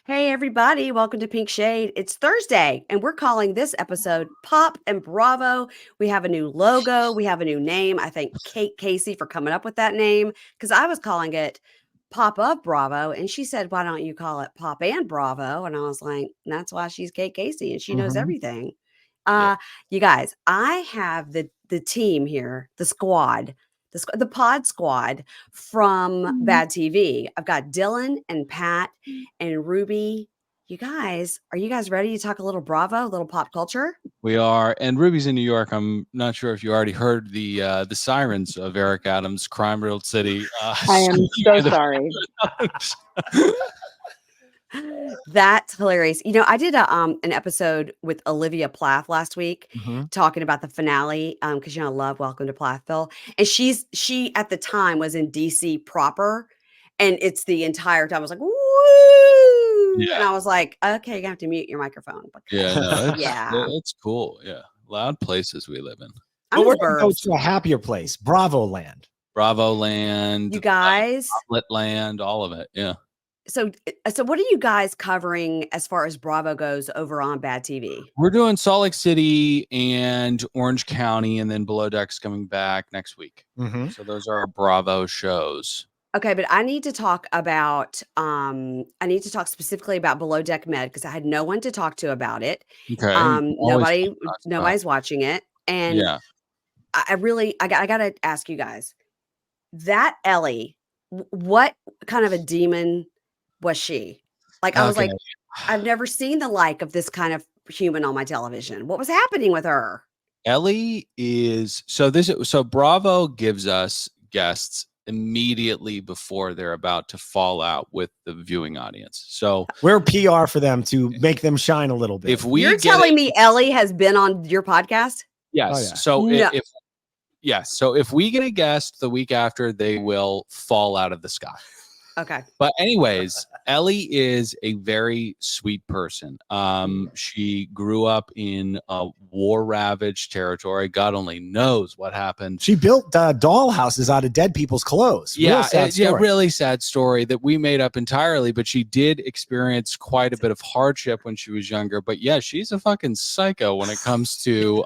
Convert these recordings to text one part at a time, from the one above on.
Hey, everybody, welcome to Pink Shade. It's Thursday, and we're calling this episode Pop and Bravo. We have a new logo, we have a new name. I thank Kate Casey for coming up with that name because I was calling it Pop of Bravo, and she said, why don't you call it Pop and Bravo? And I was like, that's why she's Kate Casey and she knows Mhm. everything. Yeah. You guys, I have the team here, the squad, the pod squad from BadTV. I've got Dylan and Pat and Ruby. You guys, are you guys ready to talk a little Bravo, a little pop culture? We are, and Ruby's in New York. I'm not sure if you already heard the sirens of Eric Adams' crime-riddled city. I am so sorry. That's hilarious. You know, I did an episode with Olivia Plath last week talking about the finale because I love Welcome to Plathville, and she at the time was in DC proper, and it's the entire time I was like, woo, and I was like, okay, you're gonna have to mute your microphone. Yeah, no, Yeah, it's cool. Yeah, loud places we live in. I'm we're in the going to go burbs. to a happier place, Bravo Land. Bravo Land, You guys, Outlet Land, all of it. Yeah. so what are you guys covering as far as Bravo goes over on BadTV? We're doing Salt Lake City and Orange County, and then Below Deck's coming back next week. So those are our Bravo shows. Okay, but I need to talk about specifically about Below Deck Med because I had no one to talk to about it. Okay. Nobody's watching it. And Yeah. I gotta ask you guys, that Ellie, what kind of a demon was she? Like, I was like, I've never seen the like of this kind of human on my television. What was happening with her? Ellie is so Bravo gives us guests immediately before they're about to fall out with the viewing audience. So we're PR for them to make them shine a little bit. If we You're telling me Ellie has been on your podcast? Yes. Oh, yeah. So No. if we get a guest the week after, they will fall out of the sky. Okay. But anyways, Ellie is a very sweet person. She grew up in a war-ravaged territory. God only knows what happened. She built doll houses out of dead people's clothes. Yeah, really sad story that we made up entirely. But she did experience quite a bit of hardship when she was younger. But yeah, she's a fucking psycho when it comes to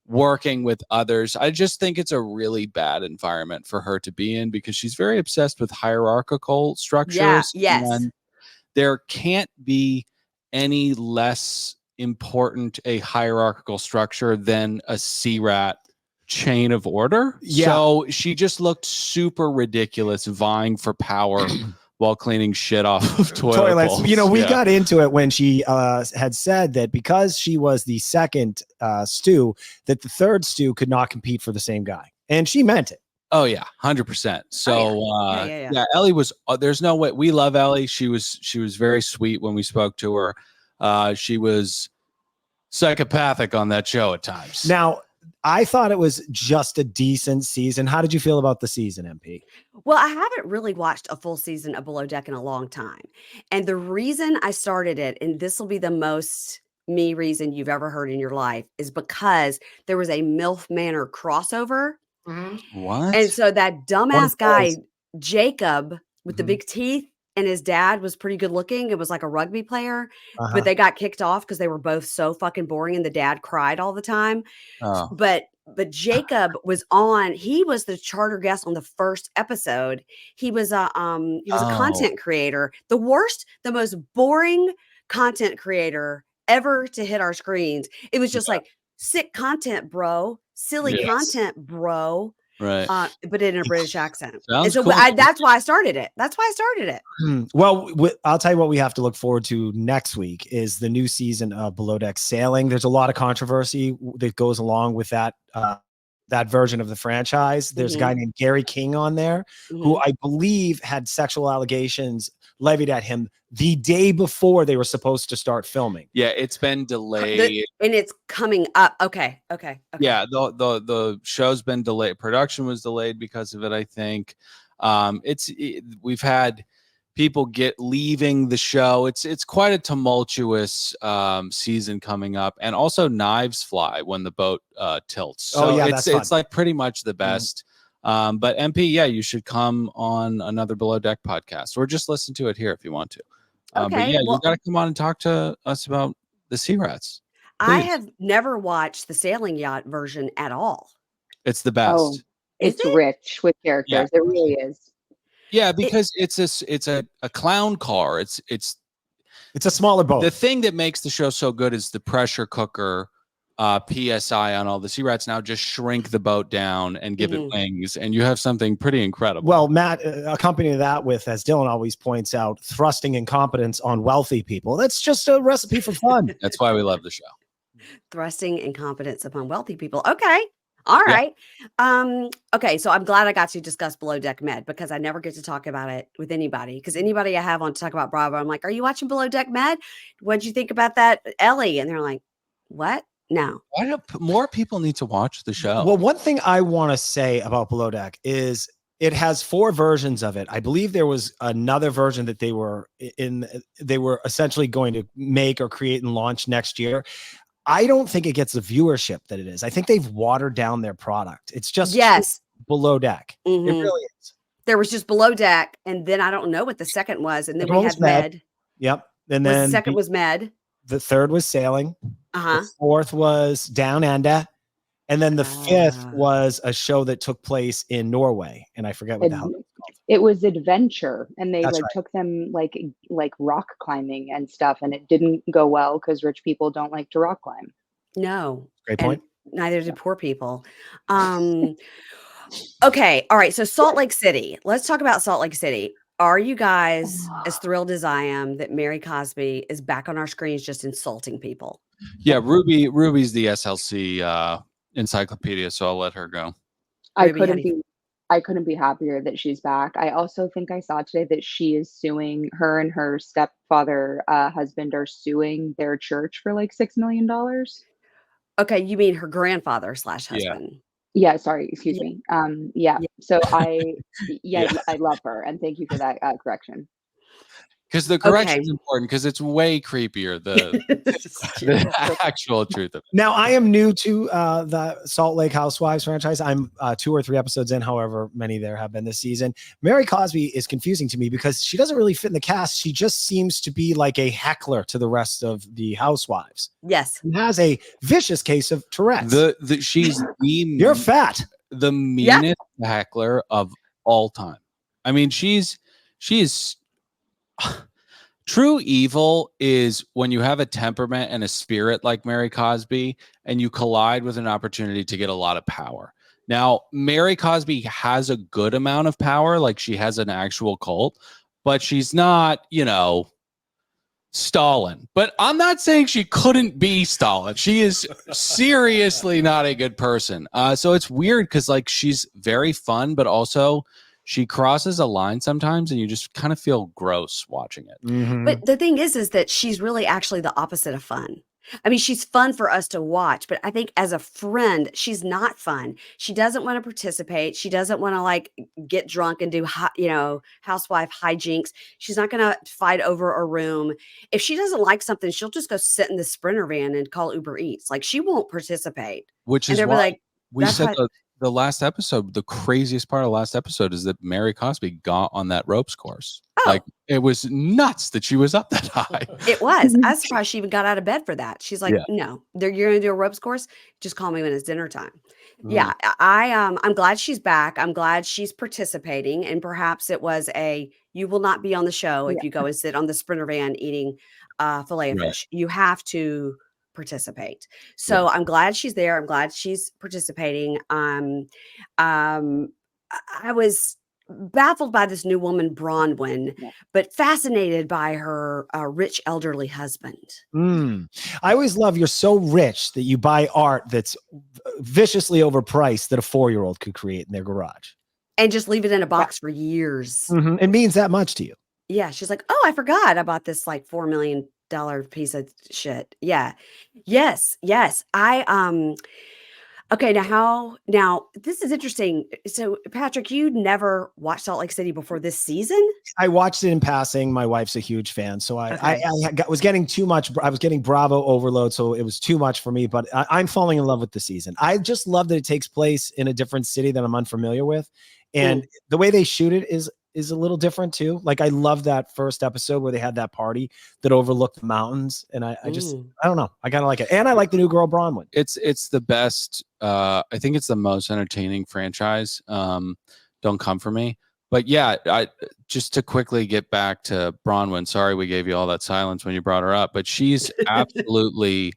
working with others. I just think it's a really bad environment for her to be in because she's very obsessed with hierarchical structures. Yeah, yes. And there can't be any less important a hierarchical structure than a CRAT chain of order. Yeah. So she just looked super ridiculous vying for power while cleaning shit off of toilets. Bowls. You know, we got into it when she had said that because she was the second stew, that the third stew could not compete for the same guy. And she meant it. Oh, yeah, 100%. So, yeah. Ellie was, there's no way. We love Ellie. She was very sweet when we spoke to her. She was psychopathic on that show at times. Now, I thought it was just a decent season. How did you feel about the season, MP? Well, I haven't really watched a full season of Below Deck in a long time. And the reason I started it, and this will be the most me reason you've ever heard in your life, is because there was a MILF Manor crossover. What? And so that dumbass guy, Jacob, with the big teeth, and his dad was pretty good looking. It was like a rugby player, but they got kicked off because they were both so fucking boring and the dad cried all the time. But Jacob was on, he was the charter guest on the first episode. He was a content creator, the most boring content creator ever to hit our screens. It was just like sick content, bro, silly content, bro. Right. But in a British accent. Sounds and so cool. That's why I started it. Well, I'll tell you what we have to look forward to next week is the new season of Below Deck Sailing. There's a lot of controversy that goes along with that version of the franchise. There's a guy named Gary King on there who I believe had sexual allegations levied at him the day before they were supposed to start filming. Yeah, it's been delayed. And it's coming up. Okay. Yeah, the show's been delayed. Production was delayed because of it, I think. We've had people leaving the show. It's quite a tumultuous season coming up. And also knives fly when the boat tilts. So it's like pretty much the best. But MP, you should come on another Below Deck podcast or just listen to it here if you want to. But Okay. yeah, you Well, got to come on and talk to us about the Sea Rats. I Please. have never watched the sailing yacht version at all. It's the Oh, best. Is it's it? rich with Yeah. characters. It really is. Yeah, because it's a clown car. It's a smaller boat. The thing that makes the show so good is the pressure cooker PSI on all the Sea Rats now just shrink the boat down and give it wings, and you have something pretty incredible. Well, Matt, accompany that with, as Dylan always points out, thrusting incompetence on wealthy people. That's just a recipe for fun. That's why we love the show. Thrusting incompetence upon wealthy people. Okay. All right. Okay. So I'm glad I got to discuss Below Deck Med because I never get to talk about it with anybody. Because anybody I have on to talk about Bravo, I'm like, are you watching Below Deck Med? What'd you think about that, Ellie? And they're like, what? No. Why do more people need to watch the show? Well, one thing I want to say about Below Deck is it has 4 versions of it. I believe there was another version that they were essentially going to make or create and launch next year. I don't think it gets the viewership that it is. I think they've watered down their product. It's just Below Deck. It really is. There was just Below Deck, and then I don't know what the second was, and then we had Med. Yep. And then the second was Med. The third was Sailing. The fourth was Down Under. And then the fifth was a show that took place in Norway. And I forget what the hell it was called. It was Adventure. And they took them like rock climbing and stuff. And it didn't go well because rich people don't like to rock climb. No. Great point. Neither do poor people. Okay. All right. So Salt Lake City. Let's talk about Salt Lake City. Are you guys as thrilled as I am that Mary Cosby is back on our screens just insulting people? Yeah, Ruby's the SLC encyclopedia, so I'll let her go. I couldn't be happier that she's back. I also think I saw today that she is suing, her and her stepfather husband are suing their church for like $6 million. Okay, you mean her grandfather / husband? Yeah, sorry, excuse me. So I love her, and thank you for that correction. Because the correction is important because it's way creepier the actual truth of it. Now, I am new to the Salt Lake Housewives franchise. I'm 2 or 3 episodes in, however many there have been this season. Mary Cosby is confusing to me because she doesn't really fit in the cast. She just seems to be like a heckler to the rest of the housewives. Yes. And has a vicious case of Tourette's. You're fat. The meanest heckler of all time. I mean, she is true evil is when you have a temperament and a spirit like Mary Cosby and you collide with an opportunity to get a lot of power. Now, Mary Cosby has a good amount of power, like she has an actual cult, but she's not, Stalin. But I'm not saying she couldn't be Stalin. She is seriously not a good person. So it's weird because she's very fun, but also she crosses a line sometimes and you just kind of feel gross watching it. Mm-hmm. But the thing is that she's really actually the opposite of fun. I mean, she's fun for us to watch, but I think as a friend, she's not fun. She doesn't want to participate. She doesn't want to get drunk and do, housewife hijinks. She's not going to fight over a room. If she doesn't like something, she'll just go sit in the Sprinter van and call Uber Eats. She won't participate. Which is why we said the last episode, the craziest part of the last episode is that Mary Cosby got on that ropes course. It was nuts that she was up that high. It was. I was surprised she even got out of bed for that. She's like, no, you're going to do a ropes course. Just call me when it's dinner time. Yeah. I'm glad she's back. I'm glad she's participating. And perhaps it was you will not be on the show if you go and sit on the Sprinter van eating filet of fish. You have to participate. So I'm glad she's there. I'm glad she's participating. I was baffled by this new woman, Bronwyn, but fascinated by her rich elderly husband. I always love you're so rich that you buy art that's viciously overpriced that a 4-year-old could create in their garage. And just leave it in a box for years. Mm-hmm. It means that much to you. Yeah. She's like, oh, I forgot I bought this $4 million piece of shit. Yeah. Yes. Okay. Now this is interesting. So Patrick, you never watched Salt Lake City before this season? I watched it in passing. My wife's a huge fan. So I was getting too much. I was getting Bravo overload. So it was too much for me, but I'm falling in love with the season. I just love that it takes place in a different city that I'm unfamiliar with. And the way they shoot it is is a little different too. Like I love that first episode where they had that party that overlooked the mountains. And I don't know. I kind of like it. And I like the new girl Bronwyn. It's the best. I think it's the most entertaining franchise. Don't come for me. But yeah, just to quickly get back to Bronwyn. Sorry, we gave you all that silence when you brought her up, but she's absolutely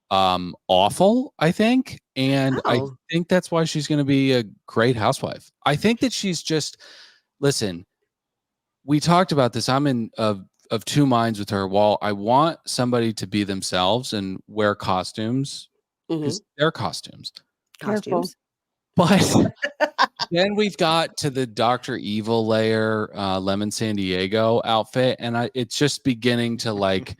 awful, I think. And I think that's why she's going to be a great housewife. I think that she's just, listen, we talked about this. I'm of two minds with her. While I want somebody to be themselves and wear costumes, because they're costumes. But then we've got to the Dr. Evil layer, Lemon San Diego outfit. And it's just beginning to like,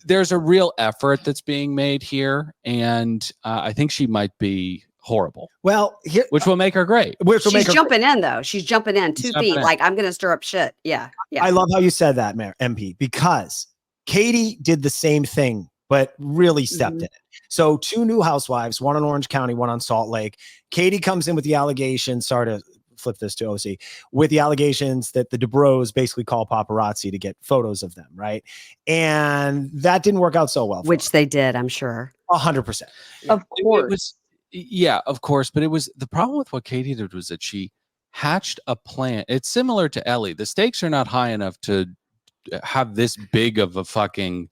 there's a real effort that's being made here. And I think she might be horrible. Well, which will make her great. She's jumping in though. She's jumping in 2 feet. Like I'm going to stir up shit. Yeah. I love how you said that, MP, because Katie did the same thing, but really stepped in it. So 2 new housewives, one in Orange County, one on Salt Lake. Katie comes in with the allegation, sorry to flip this to OC, with the allegations that the DeBros basically call paparazzi to get photos of them, right? And that didn't work out so well. Which they did, I'm sure. 100%. Of course. Yeah, of course. But it was the problem with what Katie did was that she hatched a plan. It's similar to Ellie. The stakes are not high enough to have this big of a fucking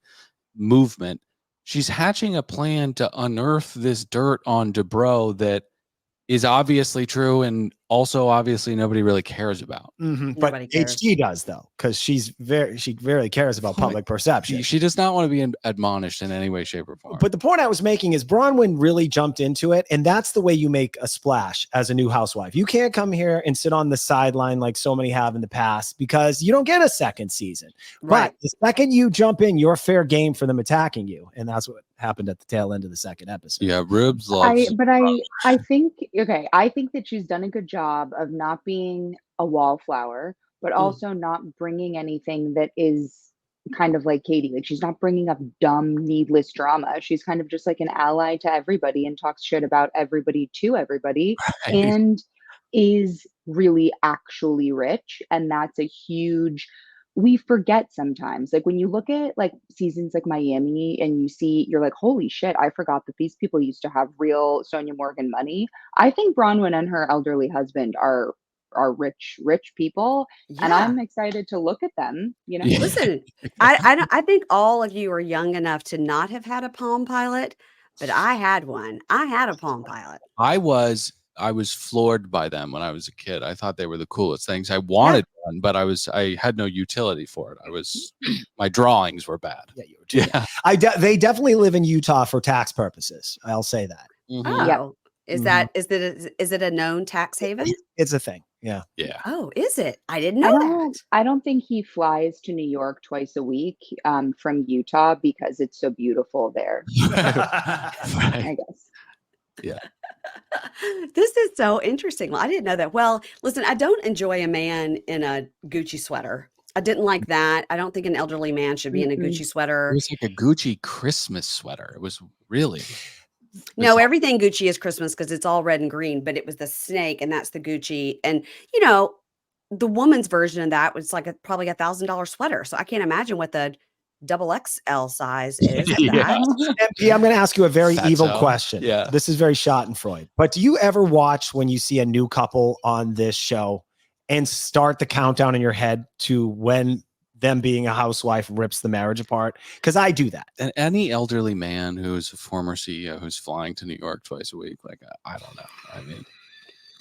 movement. She's hatching a plan to unearth this dirt on DeBro that is obviously true and also obviously nobody really cares about. But HG does though, because she very cares about public perception. She does not want to be admonished in any way, shape, or form. But the point I was making is Bronwyn really jumped into it, and that's the way you make a splash as a new housewife. You can't come here and sit on the sideline like so many have in the past because you don't get a second season. Right. But the second you jump in, you're fair game for them attacking you, and that's what happened at the tail end of the second episode. Yeah, Rubes loves. I think that she's done a good job of not being a wallflower, but also not bringing anything that is kind of like Katie. Like she's not bringing up dumb, needless drama. She's kind of just like an ally to everybody and talks shit about everybody to everybody, and is really actually rich. And that's a huge. We forget sometimes, like when you look at like seasons like Miami and you're like, holy shit, I forgot that these people used to have real Sonia Morgan money. I think Bronwyn and her elderly husband are rich people. Yeah. And I'm excited to look at them, you know. Yeah. Listen, I think all of you are young enough to not have had a Palm Pilot, but I had one. I had a Palm Pilot. I was floored by them when I was a kid. I thought they were the coolest things. I wanted one, but I had no utility for it. My drawings were bad. Yeah, you were too. Yeah. They definitely live in Utah for tax purposes. I'll say that. Oh, is it a known tax haven? It's a thing. Yeah. Yeah. Oh, is it? I didn't know that. I don't think he flies to New York twice a week from Utah because it's so beautiful there. I guess. Yeah. This is so interesting. Well, I didn't know that. Well, listen, I don't enjoy a man in a Gucci sweater. I didn't like that. I don't think an elderly man should be in a Gucci sweater. It was like a Gucci Christmas sweater. It was really. No, everything Gucci is Christmas because it's all red and green, but it was the snake and that's the Gucci. And, you know, the woman's version of that was like probably $1,000 sweater. So I can't imagine what the XXL size is. MP, I'm going to ask you a very evil question. Yeah. This is very Schadenfreude. But do you ever watch when you see a new couple on this show and start the countdown in your head to when them being a housewife rips the marriage apart? Because I do that. And any elderly man who's a former CEO who's flying to New York twice a week, like, I don't know. I mean,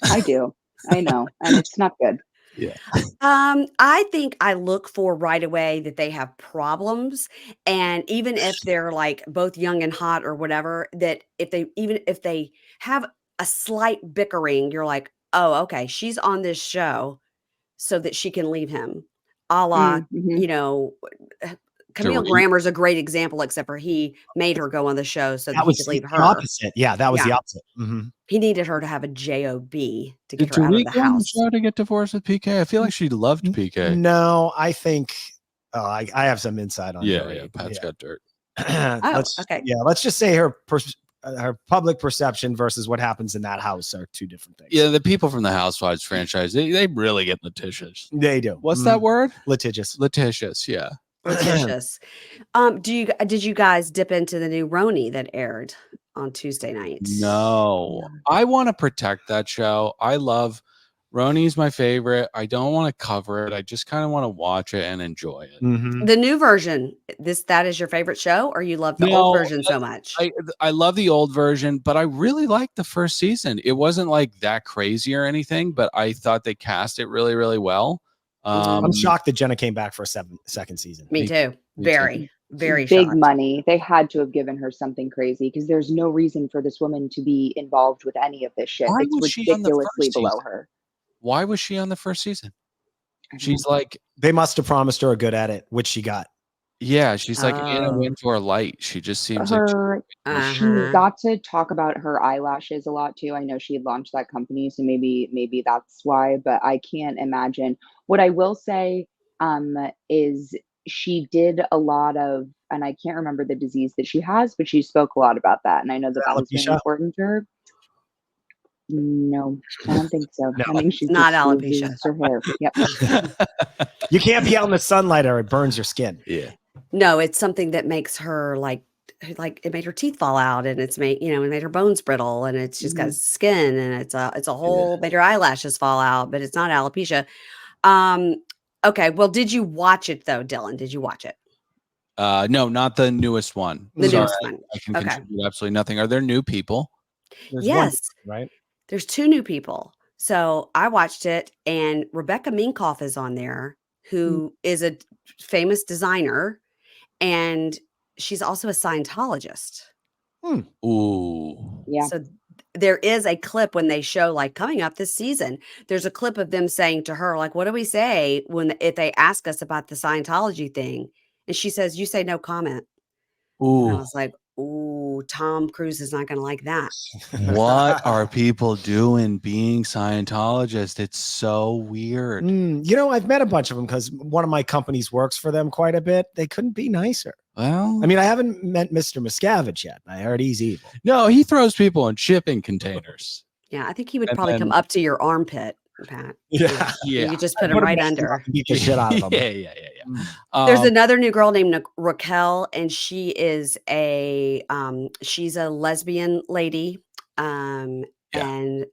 I do. I know. And it's not good. Yeah. I think I look for right away that they have problems. And even if they're like both young and hot or whatever, that if they have a slight bickering, you're like, oh, okay, she's on this show so that she can leave him. A la, you know, Camille Grammer's a great example, except for he made her go on the show so that he could leave her. Opposite. Yeah, that was the opposite. He needed her to have a job to get her out of the house. To get divorced with PK? I feel like she loved PK. No, I think I have some insight on Yeah, Pat's got dirt. Okay. Yeah, let's just say her her public perception versus what happens in that house are two different things. Yeah, the people from the Housewives franchise, they really get litigious. They do. What's that word? Litigious. Litigious, yeah. Litigious. Did you guys dip into the new RHONY that aired on Tuesday night? No. I want to protect that show. I love RHONY's my favorite. I don't want to cover it. I just kind of want to watch it and enjoy it. The new version, that is your favorite show, or you love the old version so much? I love the old version, but I really liked the first season. It wasn't like that crazy or anything, but I thought they cast it really, really well. I'm shocked that Jenna came back for a second season. Me too. Very big shocked. money. They had to have given her something crazy because there's no reason for this woman to be involved with any of this shit. It's ridiculously below her. Why was she on the first season? She's like, they must have promised her a good edit, which she got. Yeah, she's like in a win for a light. She just seems like she got to talk about her eyelashes a lot too. I know she had launched that company, so maybe that's why, but I can't imagine. What I will say is she did a lot of, and I can't remember the disease that she has, but she spoke a lot about that. And I know that was very important to her. No, I don't think so. No, I think she's not alopecia. Her hair. Yep. You can't be out in the sunlight or it burns your skin. Yeah. No, it's something that makes her like it made her teeth fall out, and it made her bones brittle, and it's just got skin, and it's a whole made her eyelashes fall out, but it's not alopecia. Okay, well, did you watch it though, Dylan? Did you watch it? No, not the newest one. Newest one. I can contribute absolutely nothing. Are there new people? Yes, right. There's 2 new people. So I watched it, and Rebecca Minkoff is on there, who is a famous designer, and she's also a Scientologist. Ooh. Yeah. So there is a clip when they show, like, coming up this season, there's a clip of them saying to her, like, what do we say if they ask us about the Scientology thing? And she says, you say no comment. Ooh. And I was like, ooh, Tom Cruise is not going to like that. What are people doing being Scientologists? It's so weird. I've met a bunch of them because one of my companies works for them quite a bit. They couldn't be nicer. Well, I mean, I haven't met Mr. Miscavige yet. I heard he's evil. No, he throws people in shipping containers. Yeah, I think he would probably come up to your armpit, Pat. Yeah. You could just put him right under. Beat the shit out of him. Yeah. There's another new girl named Raquel, and she is she's a lesbian lady. And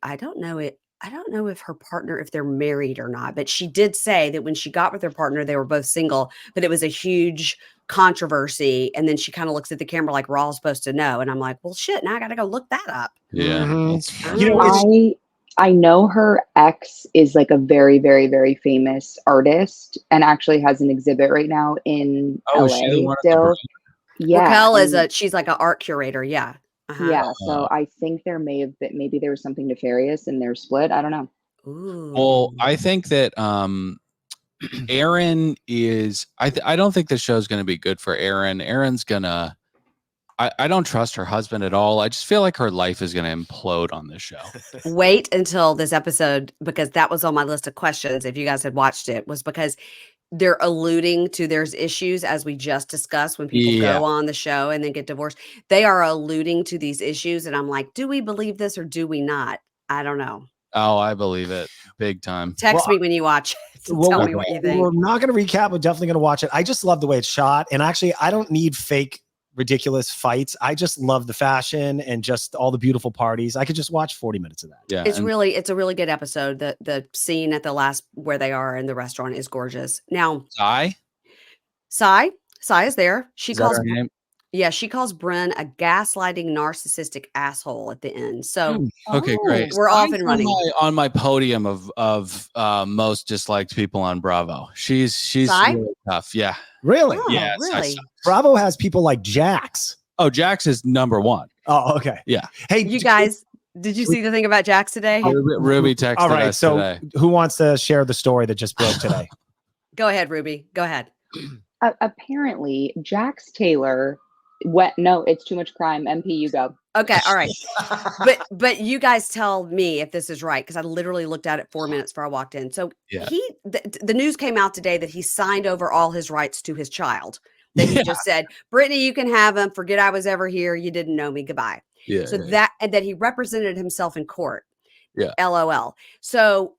I don't know if her partner, if they're married or not, but she did say that when she got with her partner, they were both single, but it was a huge controversy. And then she kind of looks at the camera like, we're all supposed to know. And I'm like, well, shit, now I got to go look that up. Yeah. I know her ex is like a very, very, very famous artist and actually has an exhibit right now in LA still. Yeah. Raquel she's like an art curator. Yeah. Yeah. So I think there may have been, maybe there was something nefarious in their split. I don't know. Ooh. Well, I think that Erin is, I don't think the show's going to be good for Erin. Erin's going to, I don't trust her husband at all. I just feel like her life is going to implode on this show. Wait until this episode, because that was on my list of questions. If you guys had watched it, was because they're alluding to there's issues, as we just discussed, when people go on the show and then get divorced. They are alluding to these issues. And I'm like, do we believe this or do we not? I don't know. Oh, I believe it big time. Text me when you watch it. Tell me what you think. We're not going to recap. We're definitely going to watch it. I just love the way it's shot. And actually, I don't need fake ridiculous fights. I just love the fashion and just all the beautiful parties. I could just watch 40 minutes of that. Yeah, it's a really good episode. The scene at the last where they are in the restaurant is gorgeous. Now, Sai is there. She calls her name? Yeah, she calls Bryn a gaslighting, narcissistic asshole at the end. So okay, great. We're off and running. On my podium of most disliked people on Bravo. She's really tough. Yeah. Really? Oh, yeah. Really? Bravo has people like Jax. Oh, Jax is number one. Oh, okay. Yeah. Hey, you guys, did you see the thing about Jax today? Ruby texted All right, us so today. Who wants to share the story that just broke today? Go ahead, Ruby. Go ahead. Apparently, Jax Taylor no, it's too much crime. MP, you go. Okay, all right. but you guys tell me if this is right, because I literally looked at it 4 minutes before I walked in. So the news came out today that he signed over all his rights to his child. That he just said, Brittany, you can have him. Forget I was ever here. You didn't know me. Goodbye. Yeah. So and that he represented himself in court. Yeah. LOL. So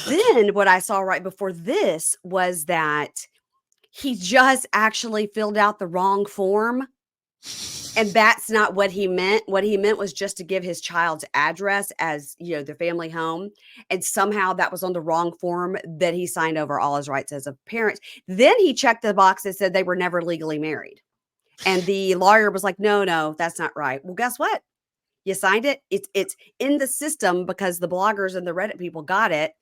then what I saw right before this was that he just actually filled out the wrong form. And that's not what he meant. What he meant was just to give his child's address as, the family home. And somehow that was on the wrong form that he signed over all his rights as a parent. Then he checked the box that said they were never legally married. And the lawyer was like, no, that's not right. Well, guess what? You signed it. It's in the system because the bloggers and the Reddit people got it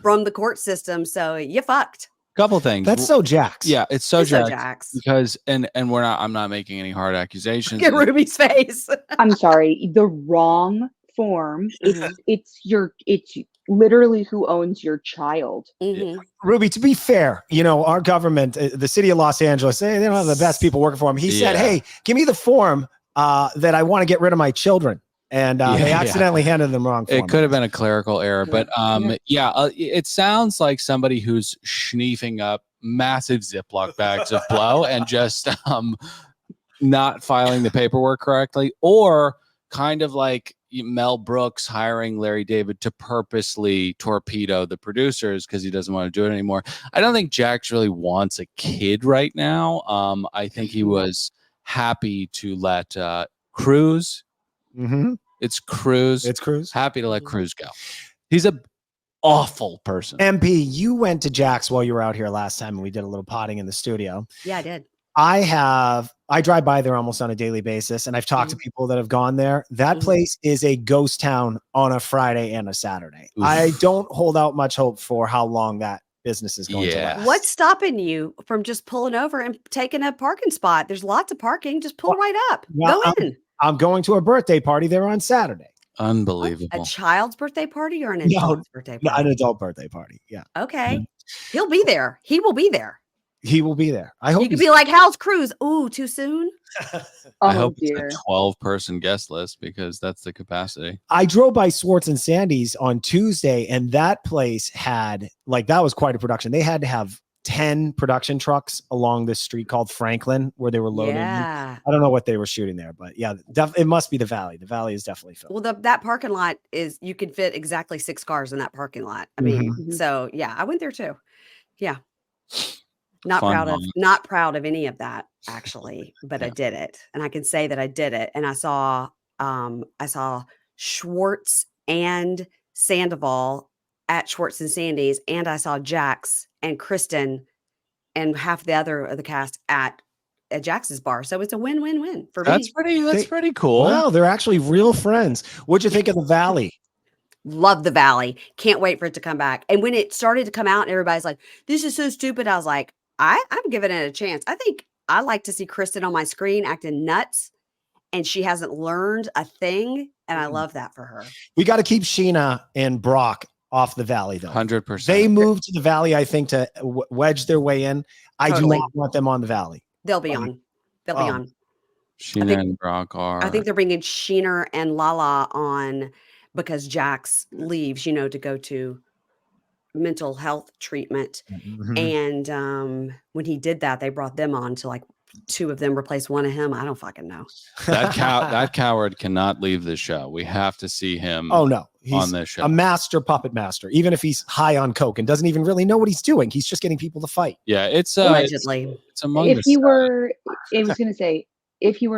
from the court system. So you fucked. Couple things. That's so Jax. Yeah, it's so Jax. Jax. Because I'm not making any hard accusations. Get Ruby's face. I'm sorry, the wrong form. It's literally who owns your child. Ruby, to be fair, our government, the city of Los Angeles, they don't have the best people working for them. He said, hey, give me the form that I want to get rid of my children. And they accidentally handed them wrong form. It could have been a clerical error, but it sounds like somebody who's schneefing up massive Ziploc bags of blow and just not filing the paperwork correctly, or kind of like Mel Brooks hiring Larry David to purposely torpedo the producers because he doesn't want to do it anymore. I don't think Jax really wants a kid right now. I think he was happy to let Cruz. It's Cruz. Happy to let Cruz go. He's a awful person. MP, you went to Jax while you were out here last time and we did a little potting in the studio. Yeah, I did. I drive by there almost on a daily basis, and I've talked to people that have gone there. That place is a ghost town on a Friday and a Saturday. Oof. I don't hold out much hope for how long that business is going to last. What's stopping you from just pulling over and taking a parking spot? There's lots of parking. Just pull right up. Go in. I'm going to a birthday party there on Saturday. Unbelievable. A child's birthday party or an adult's birthday party? An adult birthday party. Yeah. Okay. He'll be there. He will be there. He will be there. I hope you could be like, how's Cruz? Ooh, too soon. I hope it's a 12-person guest list because that's the capacity. I drove by Swartz and Sandy's on Tuesday, and that place had that was quite a production. They had to have 10 production trucks along this street called Franklin where they were loading. Yeah. I don't know what they were shooting there, but yeah, it must be the Valley. The Valley is definitely filled. Well, that parking lot you can fit exactly 6 cars in that parking lot. I mean, so yeah, I went there too. Yeah. Not proud of any of that actually, but I did it. And I can say that I did it. And I saw Schwartz and Sandoval at Schwartz and Sandy's, and I saw Jax and Kristen and half the other of the cast at Jax's bar. So it's a win-win-win for me. That's pretty cool. Wow, they're actually real friends. What'd you think of the Valley? Love the Valley. Can't wait for it to come back. And when it started to come out and everybody's like, this is so stupid, I was like, I'm giving it a chance. I think I like to see Kristen on my screen acting nuts, and she hasn't learned a thing, and I love that for her. We got to keep Sheena and Brock off the Valley, though. 100%. They moved to the Valley, I think, to wedge their way in. I do not want them on the Valley. They'll be on. They'll be on. Sheena and Brock are. I think they're bringing Sheener and Lala on because Jax leaves, to go to mental health treatment. And when he did that, they brought them on to 2 of them replace one of him. I don't fucking know. That coward cannot leave the show. We have to see him. Oh no, he's on this show. A master puppet master. Even if he's high on coke and doesn't even really know what he's doing, he's just getting people to fight. Yeah, it's allegedly. It's among if he were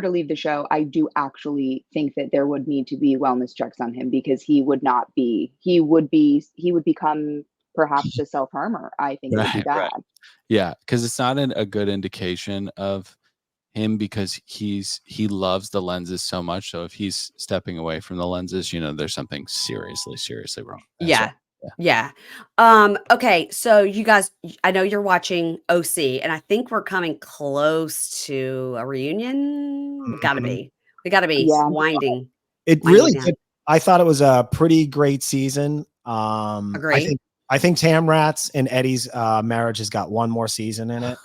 to leave the show, I do actually think that there would need to be wellness checks on him because he would become perhaps a self-harmer. I think it would be bad. Right. Yeah, because it's not a good indication of him because he loves the lenses so much. So if he's stepping away from the lenses, there's something seriously wrong. Yeah. Okay, so you guys, I know you're watching OC, and I think we're coming close to a reunion. We gotta be winding. It really did. I thought it was a pretty great season. Agree. I think Tamrat's and Eddie's marriage has got one more season in it.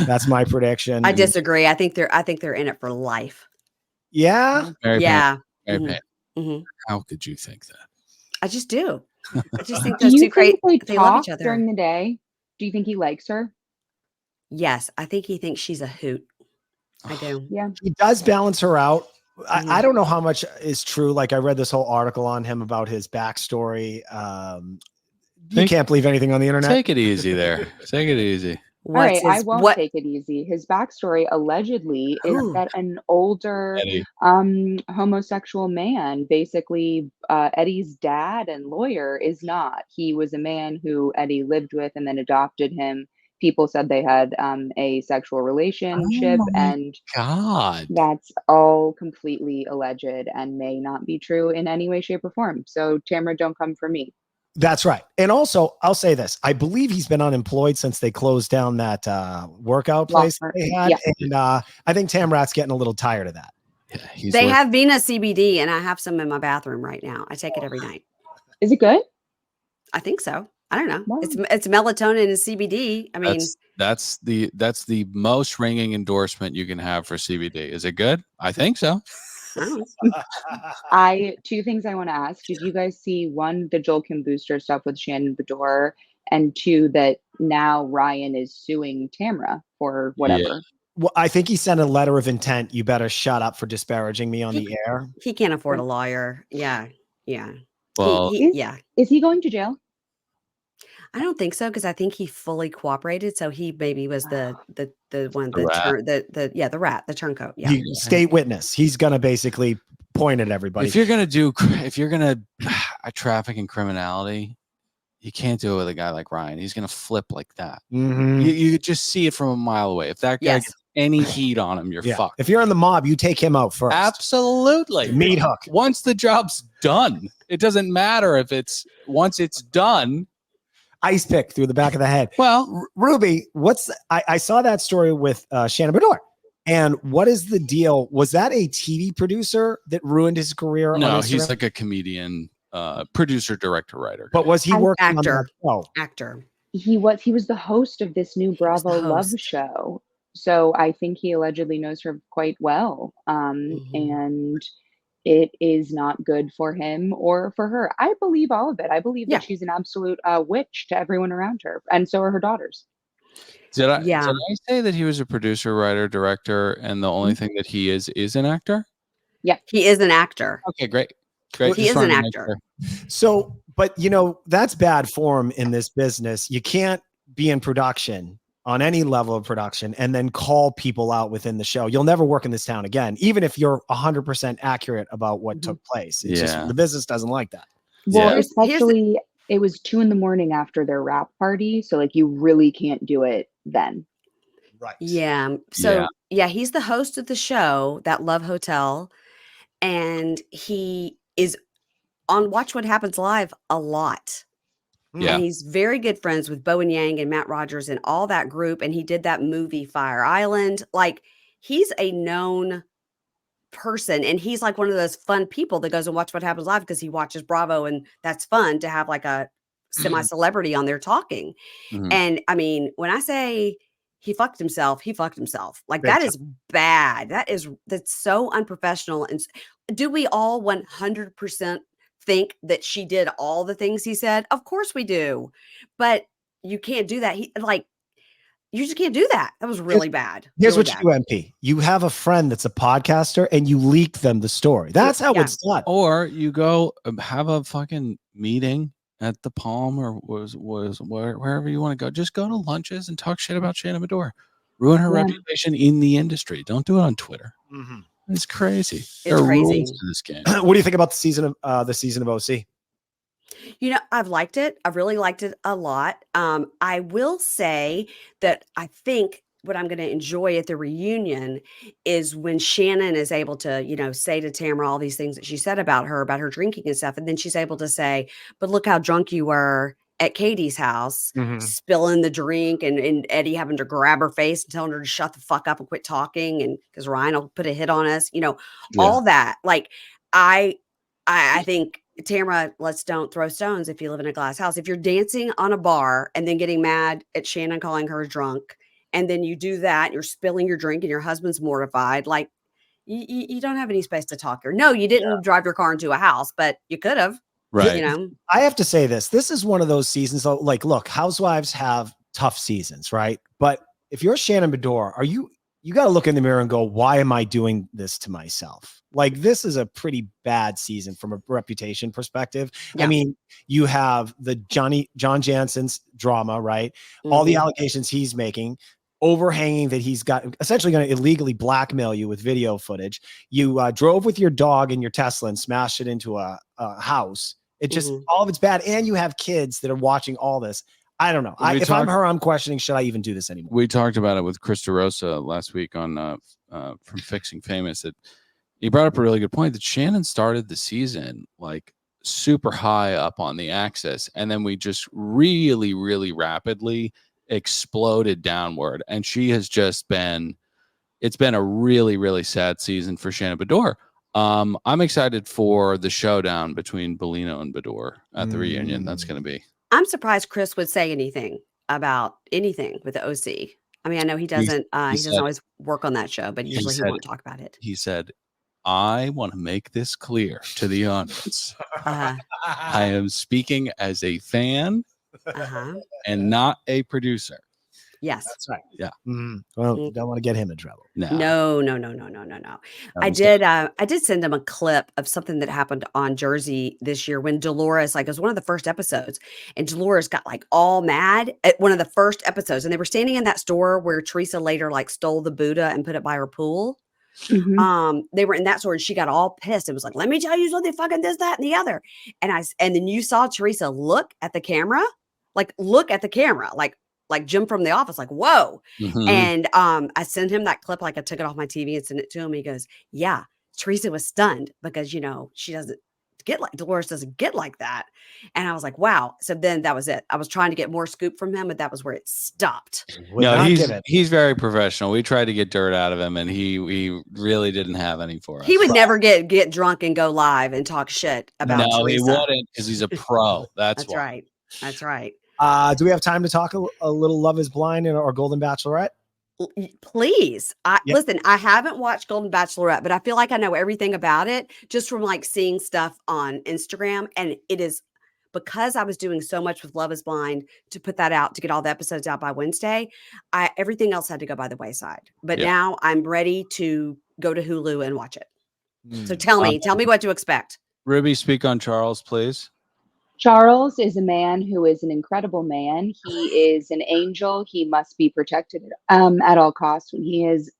That's my prediction. I disagree. I think they're in it for life. Yeah. Yeah. How could you think that? I just do. I just think those two great. They love each other during the day. Do you think he likes her? Yes, I think he thinks she's a hoot. I do. Yeah. He does balance her out. I don't know how much is true. Like I read this whole article on him about his backstory. You can't believe anything on the internet. Take it easy there. Take it easy. All right, I won't take it easy. His backstory allegedly is that an older homosexual man, basically Eddie's dad and lawyer, is not. He was a man who Eddie lived with and then adopted him. People said they had a sexual relationship, and God, that's all completely alleged and may not be true in any way, shape, or form. So Tamara, don't come for me. That's right. And also, I'll say this. I believe he's been unemployed since they closed down that workout place they had. Yeah. And I think Tamrat's getting a little tired of that. Yeah, they have Venus CBD, and I have some in my bathroom right now. I take it every night. Is it good? I think so. I don't know. Wow. It's melatonin and CBD. I mean, that's the most ringing endorsement you can have for CBD. Is it good? I think so. Two things I want to ask. Did you guys see, one, the Joel Kim Booster stuff with Shannon Bedore, and two, that now Ryan is suing Tamra for whatever? Yeah. Well, I think he sent a letter of intent. You better shut up for disparaging me on the air. He can't afford a lawyer. Yeah. Yeah. Well, is he going to jail? I don't think so, because I think he fully cooperated. So he maybe was the one the rat, the turncoat. Yeah, state witness. He's gonna basically point at everybody. If you're gonna traffic in criminality, you can't do it with a guy like Ryan. He's gonna flip like that. Mm-hmm. You just see it from a mile away. If that guy gets any heat on him, you're fucked. If you're in the mob, you take him out first. Absolutely. Meat hook. Once the job's done, it doesn't matter if once it's done. Ice pick through the back of the head. Well, Ruby, I saw that story with Shannon Bedore. And what is the deal? Was that a TV producer that ruined his career? No, he's like a comedian, producer, director, writer. But was he working on that show? Actor. He was the host of this new Bravo Love show. So I think he allegedly knows her quite well. And it is not good for him or for her. I believe all of it. I believe that she's an absolute witch to everyone around her. And so are her daughters. Did I say that he was a producer, writer, director, and the only thing that he is an actor? Yeah. He is an actor. Okay, great. He is an actor. So, but that's bad form in this business. You can't be in production on any level of production and then call people out within the show. You'll never work in this town again, even if you're 100% accurate about what took place. It's just the business doesn't like that. Well, especially it was 2 a.m. after their wrap party. So like you really can't do it then. Right. Yeah. So he's the host of the show, that Love Hotel. And he is on Watch What Happens Live a lot. Yeah. And he's very good friends with Bowen Yang and Matt Rogers and all that group. And he did that movie Fire Island. Like, he's a known person. And he's like one of those fun people that goes and watch What Happens Live because he watches Bravo. And that's fun to have like a semi-celebrity on there talking. And I mean, when I say he fucked himself, he fucked himself. Like, that is bad. That's so unprofessional. And do we all 100% think that she did all the things he said? Of course we do, but you can't do that. You just can't do that. That was really bad. Here's what you do, MP. You have a friend that's a podcaster and you leak them the story. That's how it's done. Or you go have a fucking meeting at the Palm or wherever you want to go. Just go to lunches and talk shit about Shannon Bedore. Ruin her reputation in the industry. Don't do it on Twitter. It's crazy. It's crazy. Rules to this game. What do you think about the season of OC? I've liked it. I've really liked it a lot. I will say that I think what I'm going to enjoy at the reunion is when Shannon is able to, say to Tamara all these things that she said about her drinking and stuff. And then she's able to say, but look how drunk you were at Katie's house, spilling the drink and Eddie having to grab her face and telling her to shut the fuck up and quit talking. And because Ryan will put a hit on us, all that. Like, I think, Tamara, don't throw stones if you live in a glass house. If you're dancing on a bar and then getting mad at Shannon calling her drunk, and then you do that, you're spilling your drink and your husband's mortified, like, you don't have any space to talk here. No, you didn't drive your car into a house, but you could have. Right. I have to say this. This is one of those seasons, like, look, housewives have tough seasons, right? But if you're Shannon Bedore, are you you got to look in the mirror and go, why am I doing this to myself? Like, this is a pretty bad season from a reputation perspective. Yeah. I mean, you have the John Jansen's drama, right? All the allegations he's making, overhanging that he's got essentially going to illegally blackmail you with video footage. You drove with your dog in your Tesla and smashed it into a house. It just, all of it's bad. And you have kids that are watching all this. I don't know. If I'm her, I'm questioning, should I even do this anymore? We talked about it with Krista Rosa last week on from Fixing Famous. That he brought up a really good point that Shannon started the season like super high up on the axis, and then we just really, really rapidly exploded downward. And she has just been, it's been a really, really sad season for Shannon Bedore. I'm excited for the showdown between Bellino and Bedore at the reunion. That's going to be. I'm surprised Chris would say anything about anything with the OC. I mean, I know he doesn't always work on that show, but usually he won't talk about it. He said, I want to make this clear to the audience. I am speaking as a fan and not a producer. Yes. That's right. Yeah. Well, you don't want to get him in trouble. No. I did send him a clip of something that happened on Jersey this year when Dolores, like, it was one of the first episodes, and Dolores got like all mad at one of the first episodes, and they were standing in that store where Teresa later like stole the Buddha and put it by her pool. They were in that store and she got all pissed and was like, let me tell you something, fucking this, that, and the other. And then you saw Teresa look at the camera, like Jim from The Office, like, whoa. And I sent him that clip, like I took it off my TV and sent it to him. He goes, yeah, Teresa was stunned because, you know, she doesn't get like, Dolores doesn't get like that. And I was like, wow. So then that was it. I was trying to get more scoop from him, but that was where it stopped. No, he's very professional. We tried to get dirt out of him and he really didn't have any for us. He would never get drunk and go live and talk shit about Teresa. No, he wouldn't, because he's a pro. That's right. That's right. Do we have time to talk a little Love is Blind or Golden Bachelorette? Please. Listen, I haven't watched Golden Bachelorette, but I feel like I know everything about it just from like seeing stuff on Instagram. And it is because I was doing so much with Love is Blind to put that out, to get all the episodes out by Wednesday. Everything else had to go by the wayside. But now I'm ready to go to Hulu and watch it. So tell me what to expect. Ruby, speak on Charles, please. Charles is a man who is an incredible man. He is an angel. He must be protected at all costs. When he is,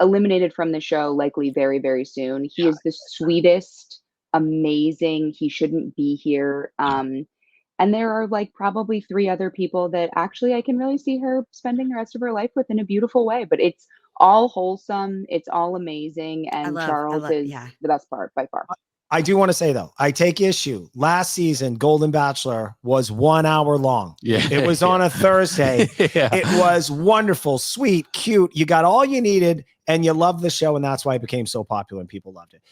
eliminated from the show, likely very, very soon. He is the sweetest, amazing. He shouldn't be here. And there are like probably 3 other people that actually I can really see her spending the rest of her life with in a beautiful way. But it's all wholesome. It's all amazing. And Charles is the best part by far. I do want to say, though, I take issue. Last season, Golden Bachelor was 1 hour long. Yeah. It was on a Thursday. It was wonderful, sweet, cute. You got all you needed and you loved the show. And that's why it became so popular and people loved it.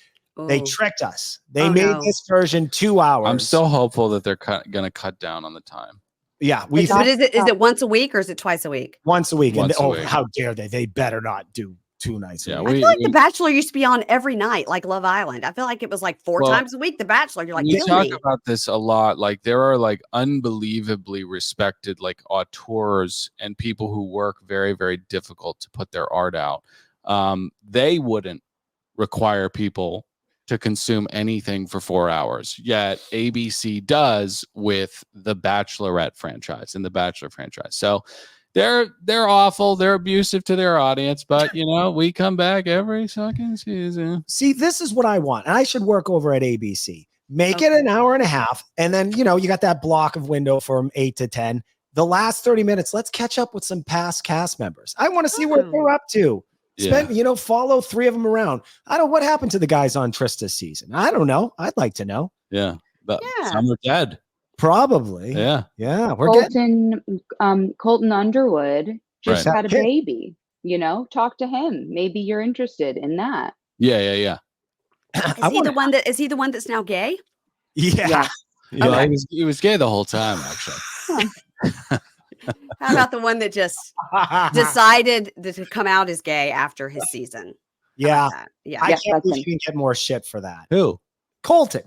Ooh. They tricked us. They made this version 2 hours. I'm still hopeful that they're going to cut down on the time. Yeah. But is it once a week or is it twice a week? Once a week. How dare they? They better not do 2 nights. I feel like The Bachelor used to be on every night, like Love Island. I feel like it was like 4 times a week. The Bachelor, you're like, we talk about this a lot. Like there are like unbelievably respected like auteurs and people who work very, very difficult to put their art out. They wouldn't require people to consume anything for 4 hours. Yet ABC does with the Bachelorette franchise and the Bachelor franchise. So they're awful. They're abusive to their audience, but you know, we come back every second season. See, this is what I want. And I should work over at ABC. Make it an hour and a half. And then, you know, you got that block of window from 8 to 10. The last 30 minutes, let's catch up with some past cast members. I want to see what they're up to. Follow 3 of them around. I don't know what happened to the guys on Trista's season. I don't know. I'd like to know. Yeah. But some are dead. Probably. Yeah. Colton Underwood just had a baby, you know, talk to him. Maybe you're interested in that. Yeah. Is he the one that's now gay? Yeah. He was gay the whole time, actually. How about the one that just decided to come out as gay after his season? Yeah. I can't believe you didn't get more shit for that. Who? Colton.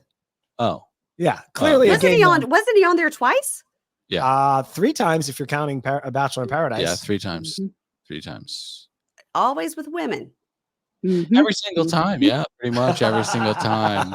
Oh. Yeah, clearly. Wasn't he on there twice? Yeah. 3 times if you're counting a Bachelor in Paradise. Yeah, 3 times. 3 times. always with women. Every single time. Yeah, pretty much every single time.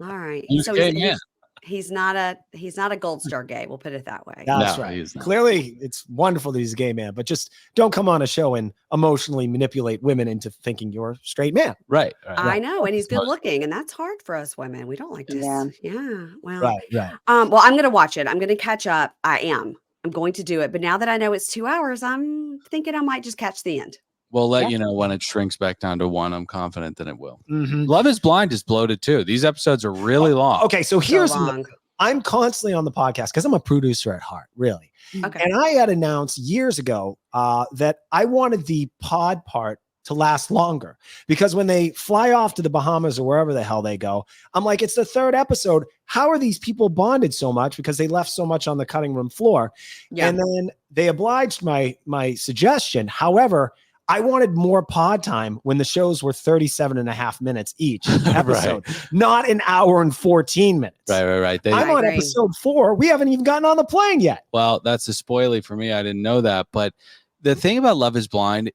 All right. He's So gay, man. he's not a gold star gay. We'll put it that way. That's No, right. he's not. Clearly, it's wonderful that he's a gay man, but just don't come on a show and emotionally manipulate women into thinking you're a straight man. Right. I know, and he's good looking, and that's hard for us women. We don't like to. Yeah. Well. Right. Well, I'm gonna watch it. I'm gonna catch up. I'm going to do it. But now that I know it's 2 hours, I'm thinking I might just catch the end. We'll let you know when it shrinks back down to 1. I'm confident that it will. Mm-hmm. Love is Blind is bloated too. These episodes are really long. Okay, so here's long. I'm constantly on the podcast because I'm a producer at heart, really. Okay. And I had announced years ago that I wanted the pod part to last longer because when they fly off to the Bahamas or wherever the hell they go, I'm like, it's the 3rd episode. How are these people bonded so much? Because they left so much on the cutting room floor. Yeah. And then they obliged my suggestion. However, I wanted more pod time when the shows were 37 and a half minutes each episode, not an hour and 14 minutes. Right. I'm on episode 4. We haven't even gotten on the plane yet. Well, that's a spoiler for me. I didn't know that. But the thing about Love is Blind,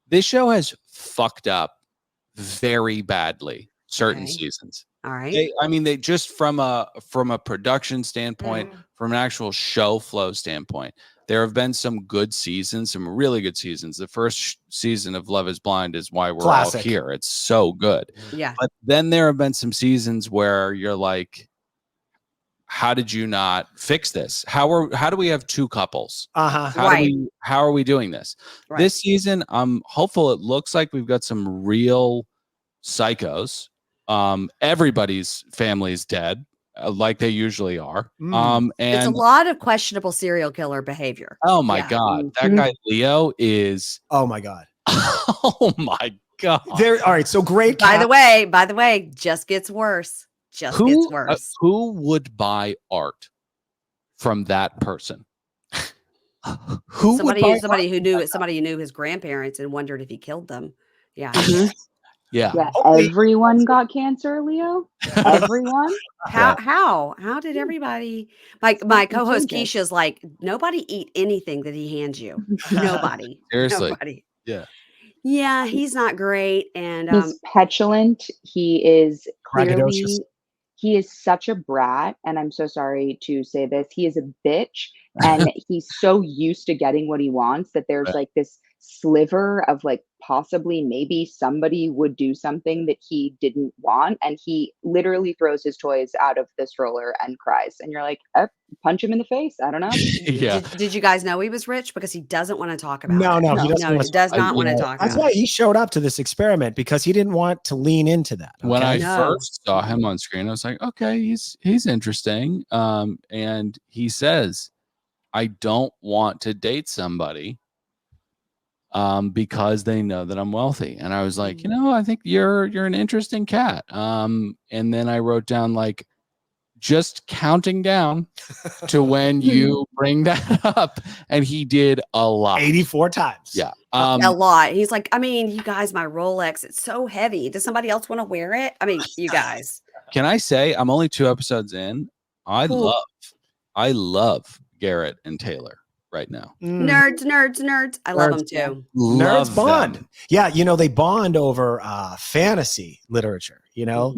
this show has fucked up very badly certain seasons. All right. They just from a production standpoint, from an actual show flow standpoint, there have been some good seasons, some really good seasons. The first season of Love is Blind is why we're all here. It's so good. Yeah. But then there have been some seasons where you're like, how did you not fix this? How do we have 2 couples? How are we doing this? Right. This season, I'm hopeful. It looks like we've got some real psychos. Everybody's family is dead, like they usually are. And it's a lot of questionable serial killer behavior. Oh my God. That guy Leo is oh my God. Oh my God. All right. So great. By the way, just gets worse. Gets worse. Who would buy art from that person? Somebody who knew his grandparents and wondered if he killed them. Yeah. Yeah. Everyone got cancer, Leo. Everyone. How did everybody? My co-host Keisha's like, nobody eat anything that he hands you. Nobody. Seriously. Nobody. Yeah. Yeah, he's not great, and he's petulant. He is clearly. He is such a brat, and I'm so sorry to say this. He is a bitch, and he's so used to getting what he wants that there's like this sliver of like possibly maybe somebody would do something that he didn't want, and he literally throws his toys out of the stroller and cries, and you're like, punch him in the face. I don't know. Yeah. Did you guys know he was rich? Because he doesn't want to talk about it. He does not want to talk about it. That's why he showed up to this experiment, because he didn't want to lean into that. When I first saw him on screen, I was like, okay, he's interesting. And he says, I don't want to date somebody because they know that I'm wealthy. And I was like, I think you're an interesting cat. And then I wrote down like, just counting down to when you bring that up. And he did a lot. 84 times. Yeah. A lot. He's like, you guys, my Rolex, it's so heavy. Does somebody else want to wear it? You guys. Can I say I'm only 2 episodes in? I love Garrett and Taylor right now. Nerds. I love them too. Nerds bond. Yeah, they bond over fantasy literature. No.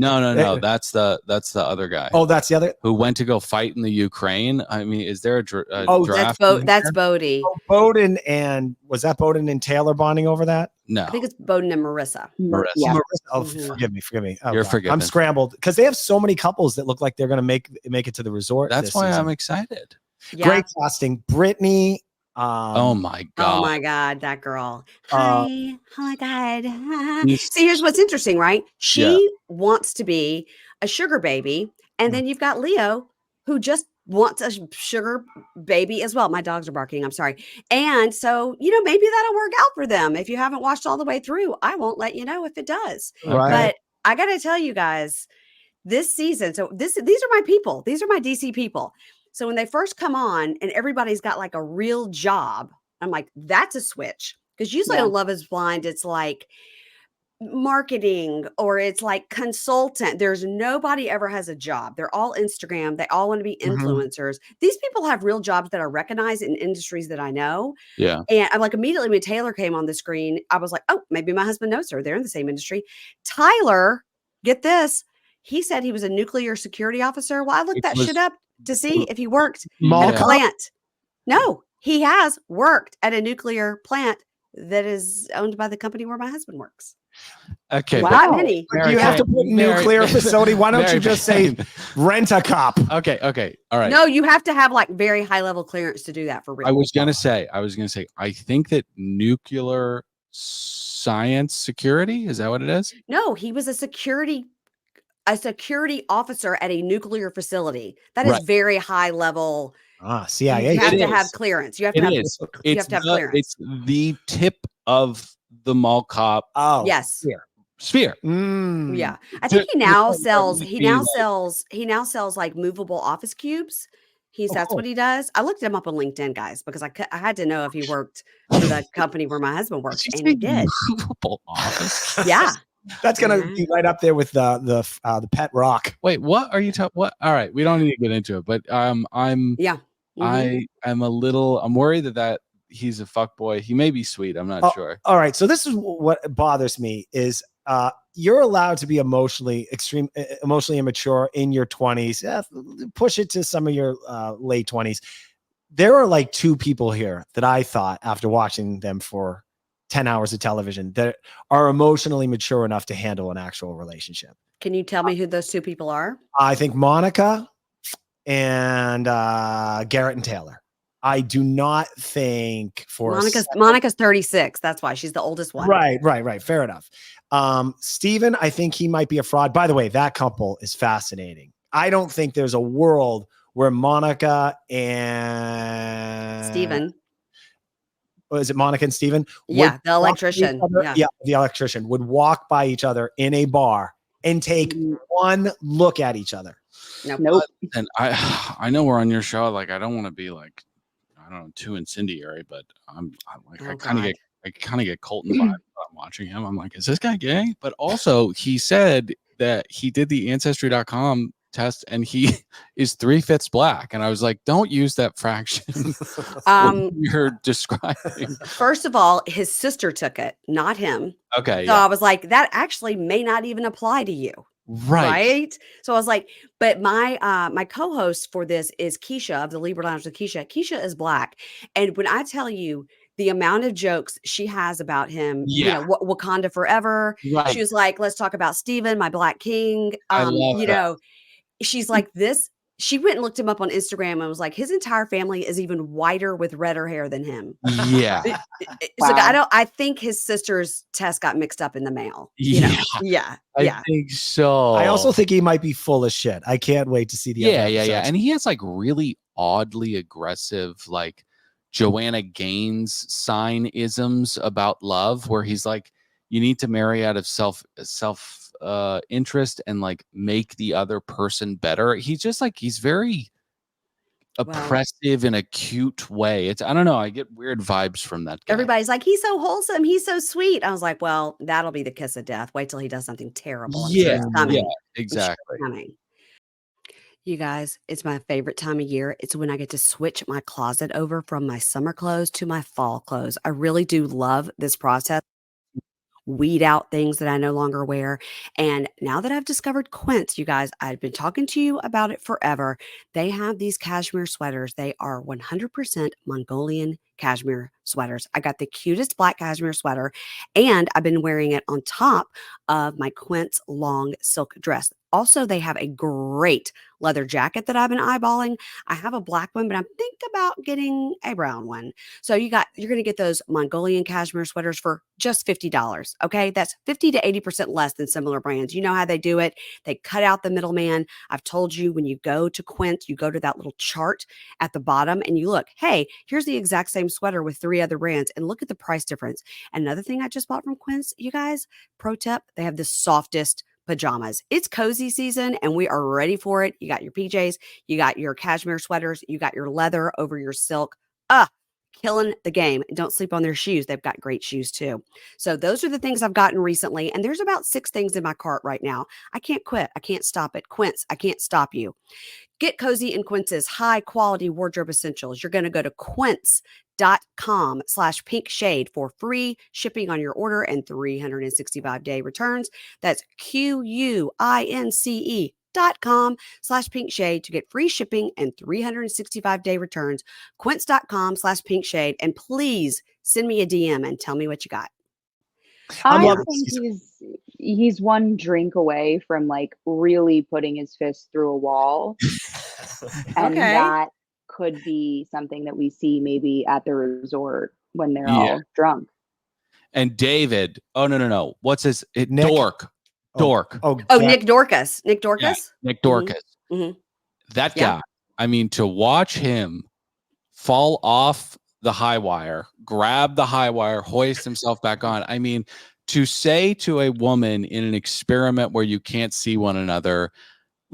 That's the other guy. Oh, that's the other who went to go fight in the Ukraine. Is there a draft? That's Bodie. Oh, Bowden was that Bowden and Taylor bonding over that? No, I think it's Bowden and Marissa. Yeah. Marissa. Oh, forgive me. Oh, you're forgiven. I'm scrambled because they have so many couples that look like they're going to make it to the resort. That's why I'm excited. Yeah. Great casting, Brittany. Oh my god, that girl. Hi. Oh my god. See, here's what's interesting, right? She wants to be a sugar baby, and then you've got Leo, who just wants a sugar baby as well. My dogs are barking. I'm sorry. And so, maybe that'll work out for them. If you haven't watched all the way through, I won't let you know if it does. Right. But I got to tell you guys, this season, these are my people. These are my DC people. So when they first come on and everybody's got like a real job, I'm like, that's a switch. Because usually on Love is Blind, it's like marketing or it's like consultant. There's nobody ever has a job. They're all Instagram. They all want to be influencers. These people have real jobs that are recognized in industries that I know. Yeah. And I'm like, immediately when Taylor came on the screen, I was like, oh, maybe my husband knows her. They're in the same industry. Tyler, get this. He said he was a nuclear security officer. Well, I looked that shit up to see if he worked at a plant. No, he has worked at a nuclear plant that is owned by the company where my husband works. Okay. Wow. Not many. Do you have to put nuclear facility? Why don't you just say rent a cop? Okay. All right. No, you have to have like very high level clearance to do that for real. I was gonna say, I think that nuclear science security, is that what it is? No, he was a security officer at a nuclear facility. That is very high level. CIA. You have to have clearance. You have to have clearance. It's the tip of the mall cop. Oh, yes. Sphere. Yeah. I think he now sells like movable office cubes. That's what he does. I looked him up on LinkedIn, guys, because I had to know if he worked for the company where my husband works, and he did. Movable office. Yeah. That's gonna be right up there with the pet rock. Wait, what are you talking? What? All right, we don't need to get into it, but I'm worried that he's a fuck boy. He may be sweet. I'm not sure. All right, so this is what bothers me is you're allowed to be emotionally immature in your 20s. Push it to some of your late 20s. There are like two people here that I thought, after watching them for 10 hours of television, that are emotionally mature enough to handle an actual relationship. Can you tell me who those two people are? I think Monica and Garrett and Taylor. I do not think Monica's 36. That's why she's the oldest one. Right. Fair enough. Steven, I think he might be a fraud. By the way, that couple is fascinating. I don't think there's a world where Monica and Steven. Was it Monica and Steven? Yeah, the electrician. Yeah, the electrician would walk by each other in a bar and take one look at each other. Nope. And I know we're on your show. Like, I don't want to be like, I don't know, too incendiary, but I'm like, I kind of get Colton vibe when I'm watching him. I'm like, is this guy gay? But also, he said that he did the Ancestry.com test and he is 3/5 black, and I was like, don't use that fraction. You're describing. First of all, his sister took it, not him. Okay. So I was like, that actually may not even apply to you. Right. So I was like, but my co-host for this is Keisha of the Libra Lounge with Keisha. Keisha is black, and when I tell you the amount of jokes she has about him, Wakanda forever. Right. She was like, let's talk about Steven, my black king. I love that. She's like this. She went and looked him up on Instagram and was like, his entire family is even whiter with redder hair than him. Yeah. So I think his sister's test got mixed up in the mail. I think so. I also think he might be full of shit. I can't wait to see the other episodes. And he has like really oddly aggressive, like Joanna Gaines sign isms about love, where he's like, you need to marry out of self interest and like make the other person better. He's just like, he's very oppressive in a cute way. I don't know. I get weird vibes from that guy. Everybody's like, he's so wholesome. He's so sweet. I was like, well, that'll be the kiss of death. Wait till he does something terrible. Yeah, exactly. You guys, it's my favorite time of year. It's when I get to switch my closet over from my summer clothes to my fall clothes. I really do love this process. Weed out things that I no longer wear. And now that I've discovered Quince, you guys, I've been talking to you about it forever. They have these cashmere sweaters. They are 100% Mongolian cashmere sweaters. I got the cutest black cashmere sweater, and I've been wearing it on top of my Quince long silk dress. Also, they have a great leather jacket that I've been eyeballing. I have a black one, but I'm thinking about getting a brown one. So you're going to get those Mongolian cashmere sweaters for just $50. Okay. That's 50 to 80% less than similar brands. You know how they do it. They cut out the middleman. I've told you, when you go to Quince, you go to that little chart at the bottom and you look, hey, here's the exact same sweater with 3 other brands, and look at the price difference. Another thing I just bought from Quince, you guys, pro tip, they have the softest pajamas. It's cozy season and we are ready for it. You got your PJs, you got your cashmere sweaters, you got your leather over your silk. killing the game. Don't sleep on their shoes. They've got great shoes too. So those are the things I've gotten recently. And there's about 6 things in my cart right now. I can't quit. I can't stop it. Quince, I can't stop you. Get cozy in Quince's high quality wardrobe essentials. You're going to go to quince.com/pink shade for free shipping on your order and 365-day returns. That's QUINCE.com/pink shade to get free shipping and 365-day returns. Quince.com/pink shade. And please send me a DM and tell me what you got. I think he's one drink away from like really putting his fist through a wall. And that could be something that we see maybe at the resort when they're all drunk. And David, no. What's his Nick? Dork. Dork. Nick Dorcas. Nick Dorcas? Yeah, Nick Dorcas. Mm-hmm. That guy. I mean, to watch him fall off the high wire, grab the high wire, hoist himself back on. I mean, to say to a woman in an experiment where you can't see one another,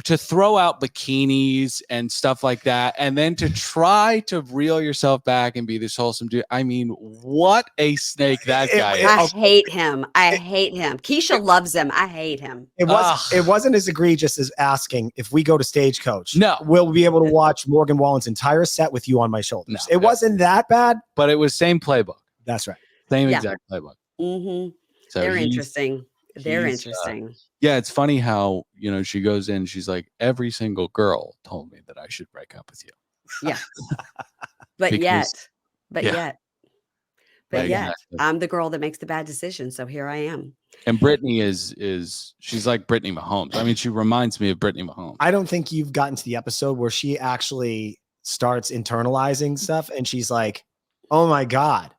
to throw out bikinis and stuff like that, and then to try to reel yourself back and be this wholesome dude. I mean, what a snake that guy is. I hate him. Keisha loves him. I hate him. It wasn't as egregious as asking if we go to Stagecoach. No, we'll be able to watch Morgan Wallen's entire set with you on my shoulders. No, it wasn't that bad, but it was same playbook. That's right. Same exact playbook. Mm-hmm. So they're interesting. They're interesting. Yeah, it's funny how, she goes in, she's like, every single girl told me that I should break up with you. Yeah. But yet, I'm the girl that makes the bad decision. So here I am. And Brittany she's like Brittany Mahomes. I mean, she reminds me of Brittany Mahomes. I don't think you've gotten to the episode where she actually starts internalizing stuff and she's like, oh my God,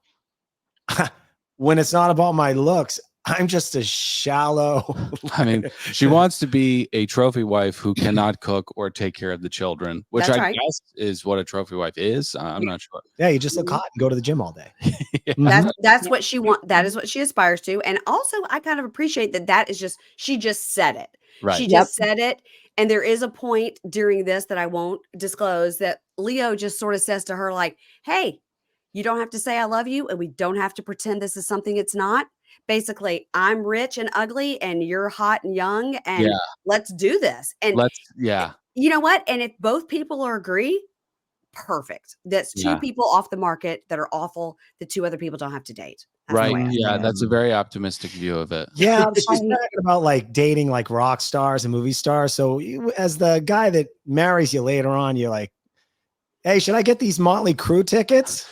when it's not about my looks, I'm just a shallow. I mean, she wants to be a trophy wife who cannot cook or take care of the children, which I guess is what a trophy wife is. I'm not sure. Yeah, you just look hot and go to the gym all day. That's what she wants. That is what she aspires to. And also, I kind of appreciate that is just, she just said it. Right. She just said it. And there is a point during this that I won't disclose that Leo just sort of says to her like, hey, you don't have to say I love you. And we don't have to pretend this is something it's not. Basically, I'm rich and ugly and you're hot and young and let's do this. And you know what? And if both people agree, perfect. That's 2 people off the market that are awful. The 2 other people don't have to date. That's right. Yeah. That's a very optimistic view of it. Yeah. She's talking about like dating like rock stars and movie stars. So as the guy that marries you later on, you're like, hey, should I get these Motley Crue tickets?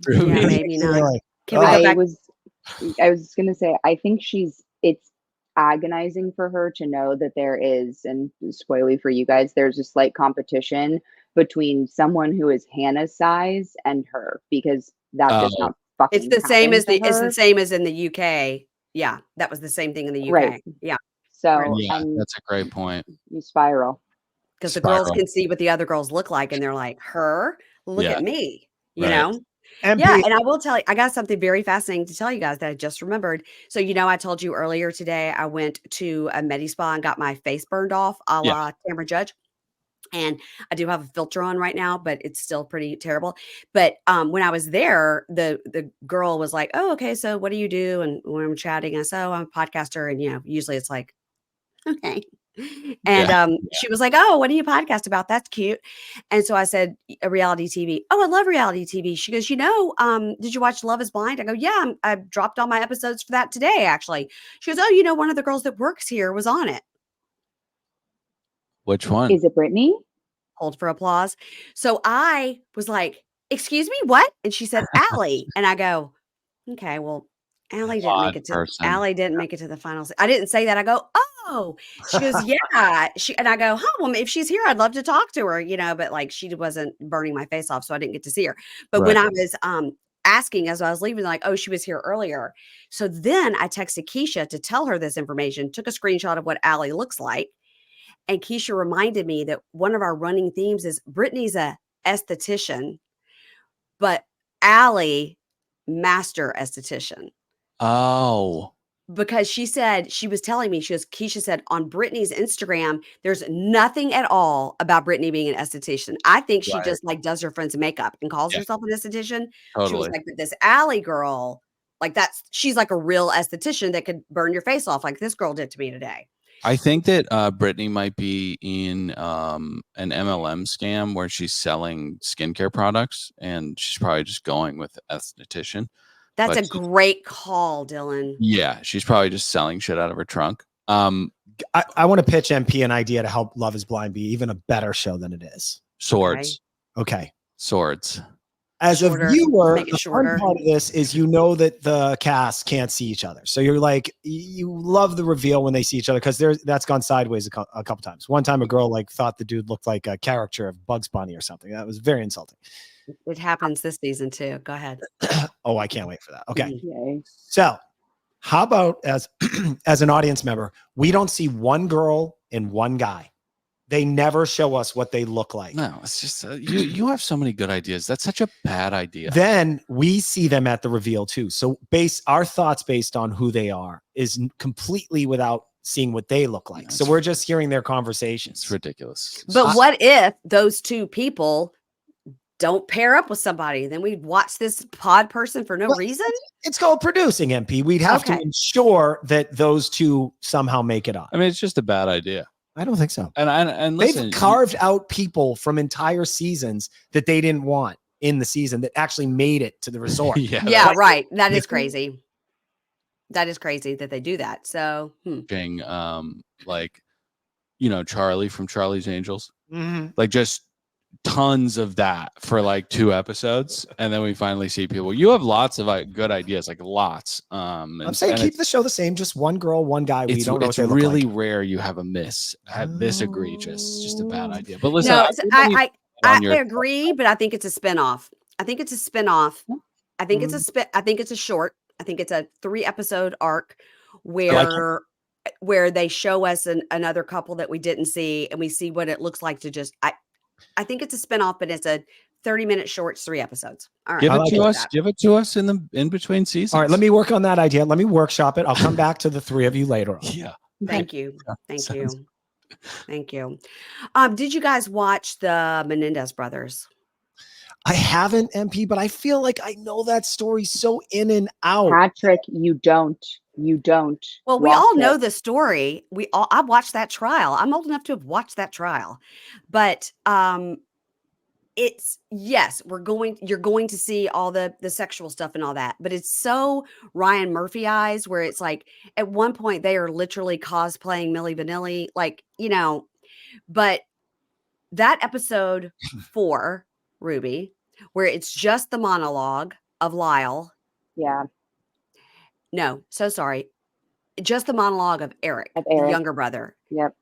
Maybe not. Like, Can we go back? I was going to say, I think it's agonizing for her to know that there is, and spoiler for you guys, there's a slight competition between someone who is Hannah's size and her, because that does not fucking it's the same as it's the same as in the UK. Yeah. That was the same thing in the UK. Right. Yeah. So that's a great point. You spiral. Because the girls can see what the other girls look like and they're like, look at me, you know? And I will tell you, I got something very fascinating to tell you guys that I just remembered. So, I told you earlier today, I went to a Medi Spa and got my face burned off a la Tamara Judge. And I do have a filter on right now, but it's still pretty terrible. But when I was there, the girl was like, oh, okay, so what do you do? And when I'm chatting, I said, oh, I'm a podcaster. And, usually it's like, okay. And she was like, oh, what do you podcast about? That's cute. And so I said, a reality TV. Oh, I love reality TV. She goes, did you watch Love is Blind? I go, yeah, I dropped all my episodes for that today, actually. She goes, oh, one of the girls that works here was on it. Which one? Is it Brittany? Hold for applause. So I was like, excuse me, what? And she said, Ellie. And I go, okay, well, Ellie didn't make it to the finals. I didn't say that. I go, oh, she goes, yeah. And I go, well, if she's here, I'd love to talk to her, but like she wasn't burning my face off, so I didn't get to see her. But when I was asking as I was leaving, like, oh, she was here earlier. So then I texted Keisha to tell her this information, took a screenshot of what Ellie looks like. And Keisha reminded me that one of our running themes is Brittany's a esthetician, but Ellie, master esthetician. Oh, because she said, she was telling me, Keisha said on Brittany's Instagram, there's nothing at all about Brittany being an esthetician. I think she Right. just like does her friend's makeup and calls Yeah. herself an esthetician. She was Totally. like, but this Allie girl, like she's like a real esthetician that could burn your face off like this girl did to me today. I think that Brittany might be in an MLM scam where she's selling skincare products, and she's probably just going with esthetician. That's a great call, Dylan. Yeah, she's probably just selling shit out of her trunk. I want to pitch MP an idea to help Love is Blind be even a better show than it is. Swords. Okay. Swords. As a viewer, the fun shorter. part of this is you know that the cast can't see each other. So you're like, you love the reveal when they see each other because that's gone sideways a couple times. One time a girl like thought the dude looked like a character of Bugs Bunny or something. That was very insulting. It happens this season too. Go ahead. Oh, I can't wait for that. Okay. Yay. So how about as an audience member, we don't see one girl and one guy. They never show us what they look like. No, it's just you have so many good ideas. That's such a bad idea. Then we see them at the reveal too. So our thoughts based on who they are is completely without seeing what they look like. So we're just hearing their conversations. It's ridiculous. But what if those two people don't pair up with somebody? Then we'd watch this pod person for no reason. It's called producing, MP. We'd have to ensure that those two somehow make it on. I mean, it's just a bad idea. I don't think so. And listen, they've carved out people from entire seasons that they didn't want in the season that actually made it to the resort. Yeah, right. That is crazy. That is crazy that they do that. So, like, Charlie from Charlie's Angels, Mm-hmm. like just tons of that for like 2 episodes, and then we finally see people. You have lots of good ideas, like lots. I'm saying keep the show the same, just one girl, one guy. We don't know what they look really like. rare you have a miss at this egregious. Just a bad idea. But listen, no, I agree, but I think it's a spinoff. I think it's a spinoff. I think it's a short. I think it's a 3-episode arc where they show us another couple that we didn't see, and we see what it looks like to just. I think it's a spinoff, but it's a 30-minute shorts, 3 episodes. All right, give it to us in between seasons. All right, let me work on that idea. Let me workshop it. I'll come back to the 3 of you later on. Yeah. Thank you. Did you guys watch the Menendez Brothers? I haven't, MP, but I feel like I know that story so in and out. Patrick, you don't. Well, we all know the story. I watched that trial. I'm old enough to have watched that trial. But it's you're going to see all the sexual stuff and all that. But it's so Ryan Murphy-ized where it's like at one point they are literally cosplaying Milli Vanilli, like, but that episode 4, Ruby, where it's just the monologue of Lyle. Yeah. No, so sorry. Just the monologue of Eric, the younger brother. Yep.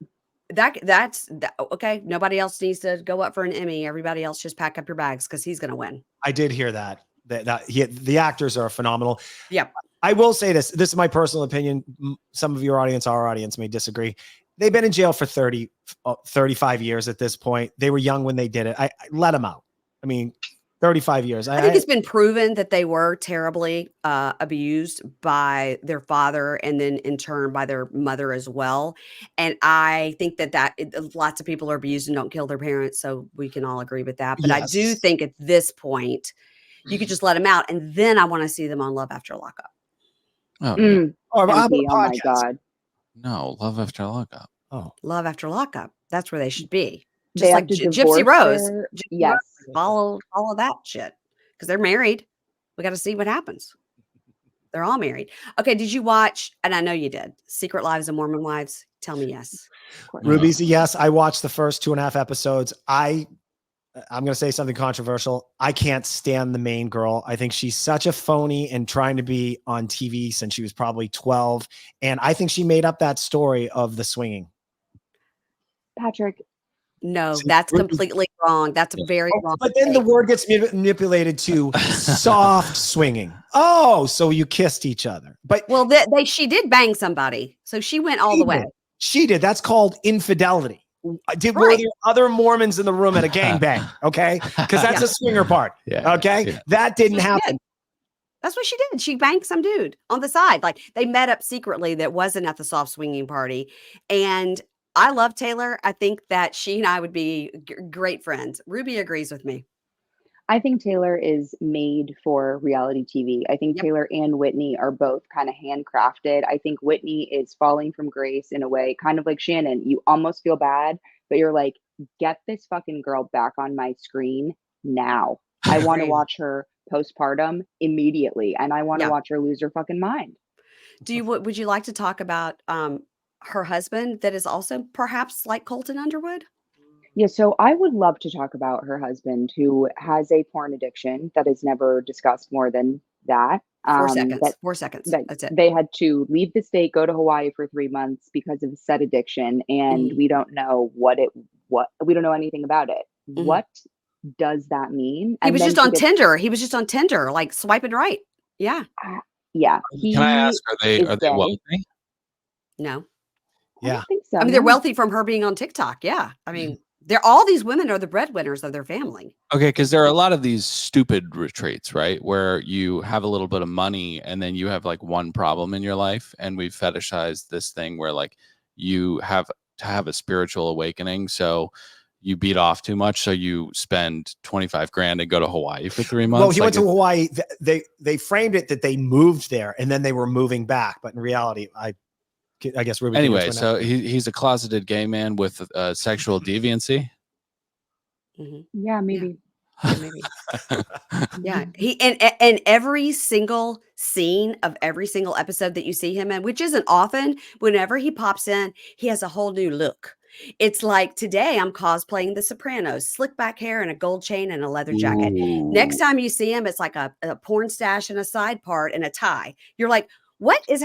That's okay. Nobody else needs to go up for an Emmy. Everybody else just pack up your bags because he's going to win. I did hear that the actors are phenomenal. Yep. I will say this is my personal opinion. Some of our audience may disagree. They've been in jail for 35 years at this point. They were young when they did it. I let them out. I mean, 35 years. I think it's been proven that they were terribly abused by their father and then in turn by their mother as well. And I think that lots of people are abused and don't kill their parents. So we can all agree with that. But yes. I do think at this point, you could just let them out. And then I want to see them on Love After Lockup. Oh, oh my God. No, Love After Lockup. Oh, Love After Lockup. That's where they should be. Just like Gypsy Rose. Yes. Follow that shit because they're married. We got to see what happens. They're all married. Okay. Did you watch? And I know you did. Secret Lives of Mormon Wives. Tell me yes. Ruby's a yes. I watched the first 2.5 episodes. I'm going to say something controversial. I can't stand the main girl. I think she's such a phony and trying to be on TV since she was probably 12. And I think she made up that story of the swinging. Patrick. No, that's completely wrong. That's very wrong. But then the word gets manipulated to soft swinging. Oh, so you kissed each other. But well, she did bang somebody, so she went all the way. She did. That's called infidelity. Were there other Mormons in the room at a gangbang? Okay, because that's a swinger part. Yeah, okay, that didn't happen. That's what she did. She banged some dude on the side. Like they met up secretly that wasn't at the soft swinging party. And I love Taylor. I think that she and I would be great friends. Ruby agrees with me. I think Taylor is made for reality TV. I think Taylor and Whitney are both kind of handcrafted. I think Whitney is falling from grace in a way, kind of like Shannon. You almost feel bad, but you're like, get this fucking girl back on my screen now. I want to watch her postpartum immediately, and I want to watch her lose her fucking mind. Would you like to talk about her husband that is also perhaps like Colton Underwood? Yeah, so I would love to talk about her husband who has a porn addiction that is never discussed more than that. 4 seconds. 4 seconds. That's it. They had to leave the state, go to Hawaii for 3 months because of said addiction, and we don't know we don't know anything about it. What does that mean? He was just on Tinder. He was just on Tinder, like swiping right. Yeah. Yeah. Can I ask, are they wealthy? No. I don't think so. I mean, they're wealthy from her being on TikTok. Yeah. I mean, all these women are the breadwinners of their family. Okay, because there are a lot of these stupid retreats, right? Where you have a little bit of money and then you have like one problem in your life. And we've fetishized this thing where like you have to have a spiritual awakening. So you beat off too much. So you spend 25 grand and go to Hawaii for 3 months. Well, he went to Hawaii. They framed it that they moved there and then they were moving back. But in reality, I guess Ruby. Anyway, so he's a closeted gay man with sexual deviancy. Yeah, maybe. Yeah, maybe. Yeah, he and every single scene of every single episode that you see him in, which isn't often, whenever he pops in, he has a whole new look. It's like today I'm cosplaying The Sopranos, slick back hair and a gold chain and a leather jacket. Ooh. Next time you see him, it's like a porn stash and a side part and a tie. You're like, what is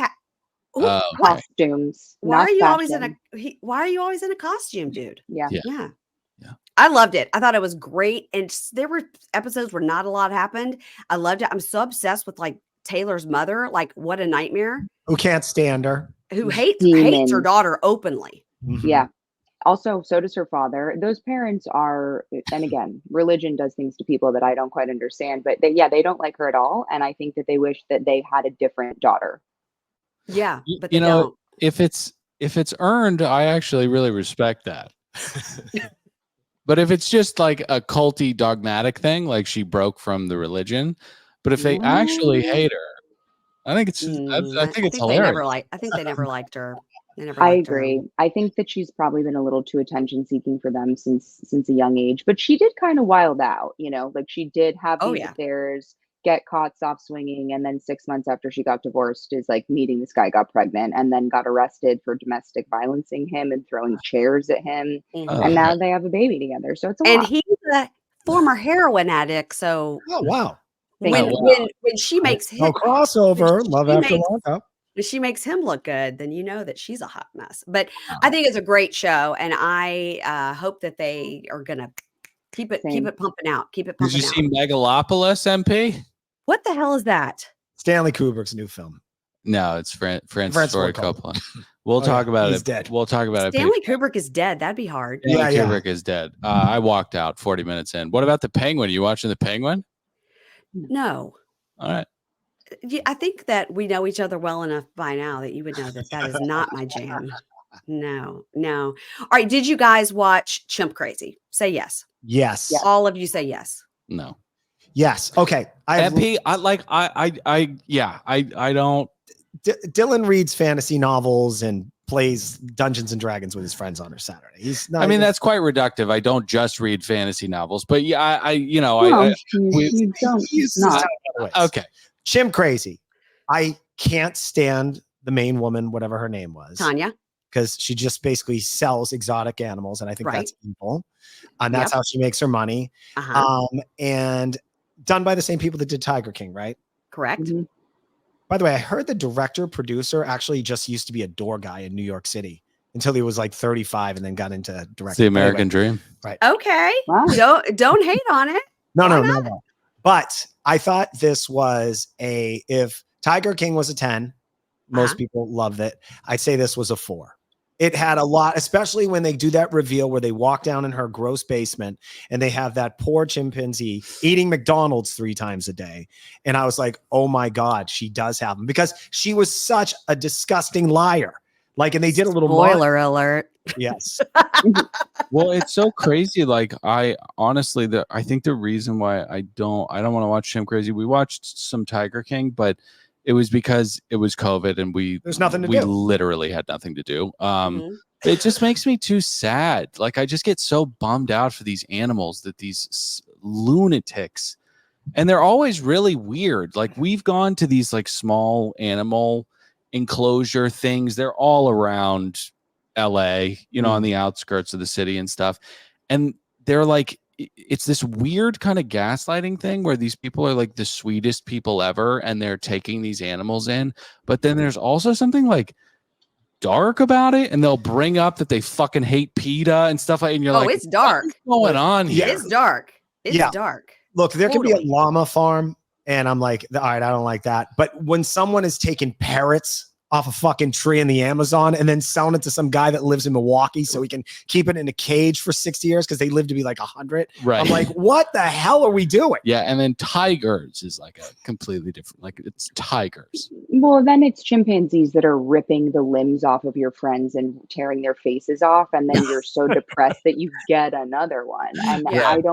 costumes? Why are you always in a costume, dude? Yeah. I loved it. I thought it was great. And there were episodes where not a lot happened. I loved it. I'm so obsessed with like Taylor's mother. Like, what a nightmare. Who can't stand her. Who hates her daughter openly. Yeah. Also, so does her father. Those parents are, and again, religion does things to people that I don't quite understand, but they don't like her at all. And I think that they wish that they had a different daughter. Yeah. But you know, if it's earned, I actually really respect that. But if it's just like a culty dogmatic thing, like she broke from the religion, but if they actually hate her, I think it's hilarious. I think they never liked her. I agree. I think that she's probably been a little too attention seeking for them since a young age, but she did kind of wild out, like she did have these affairs, get caught soft swinging, and then 6 months after she got divorced is like meeting this guy, got pregnant, and then got arrested for domestic violencing him and throwing chairs at him. And now they have a baby together. So it's a lot. He's a former heroin addict. So wow. When she makes him crossover, love after lockup. When she makes him look good, then you know that she's a hot mess. But I think it's a great show, and I hope that they are gonna keep it pumping out. Keep it pumping out. Did you see Megalopolis, MP? What the hell is that? Stanley Kubrick's new film. No, it's Francis Ford Coppola. We'll talk about He's it. Dead. We'll talk about it. Stanley Kubrick is dead. That'd be hard. Stanley Kubrick is dead. I walked out 40 minutes in. What about The Penguin? You watching The Penguin? No. All right. I think that we know each other well enough by now that you would know that is not my jam. No. All right. Did you guys watch Chimp Crazy? Say yes. Yes. All of you say yes. No. Yes. Okay. MP, I don't. Dylan reads fantasy novels and plays Dungeons and Dragons with his friends on a Saturday. He's not. I mean, that's quite reductive. I don't just read fantasy novels, but yeah, you don't. Not. Okay. Chimp Crazy. I can't stand the main woman, whatever her name was, Tanya, because she just basically sells exotic animals, and I think that's evil, and that's how she makes her money. And done by the same people that did Tiger King, right? Correct. Mm-hmm. By the way, I heard the director producer actually just used to be a door guy in New York City until he was like 35 and then got into directing. It's the American dream. Right. Okay. Wow. Don't hate on it. No. But I thought this was if Tiger King was a 10, most people loved it. I'd say this was a 4. It had a lot, especially when they do that reveal where they walk down in her gross basement and they have that poor chimpanzee eating McDonald's 3 times a day. And I was like, oh my God, she does have them, because she was such a disgusting liar. Like, and they did a little spoiler alert. Yes. Well, it's so crazy. Like, I honestly, I think the reason why I don't want to watch Chimp Crazy. We watched some Tiger King, but it was because it was COVID and there's nothing to do. We literally had nothing to do. It just makes me too sad. Like, I just get so bummed out for these animals, that these lunatics, and they're always really weird. Like, we've gone to these like small animal enclosure things. They're all around LA, on the outskirts of the city and stuff. And they're like, it's this weird kind of gaslighting thing where these people are like the sweetest people ever and they're taking these animals in. But then there's also something like dark about it, and they'll bring up that they fucking hate PETA and stuff like, and you're like, it's dark. What's going on here? It's dark. It's dark. Look, there could be a llama farm, and I'm like, all right, I don't like that. But when someone is taking parrots off a fucking tree in the Amazon and then selling it to some guy that lives in Milwaukee so he can keep it in a cage for 60 years because they live to be like 100. Right. I'm like, what the hell are we doing? Yeah. And then tigers is like a completely different, like, it's tigers. Well, then it's chimpanzees that are ripping the limbs off of your friends and tearing their faces off. And then you're so depressed that you get another one. And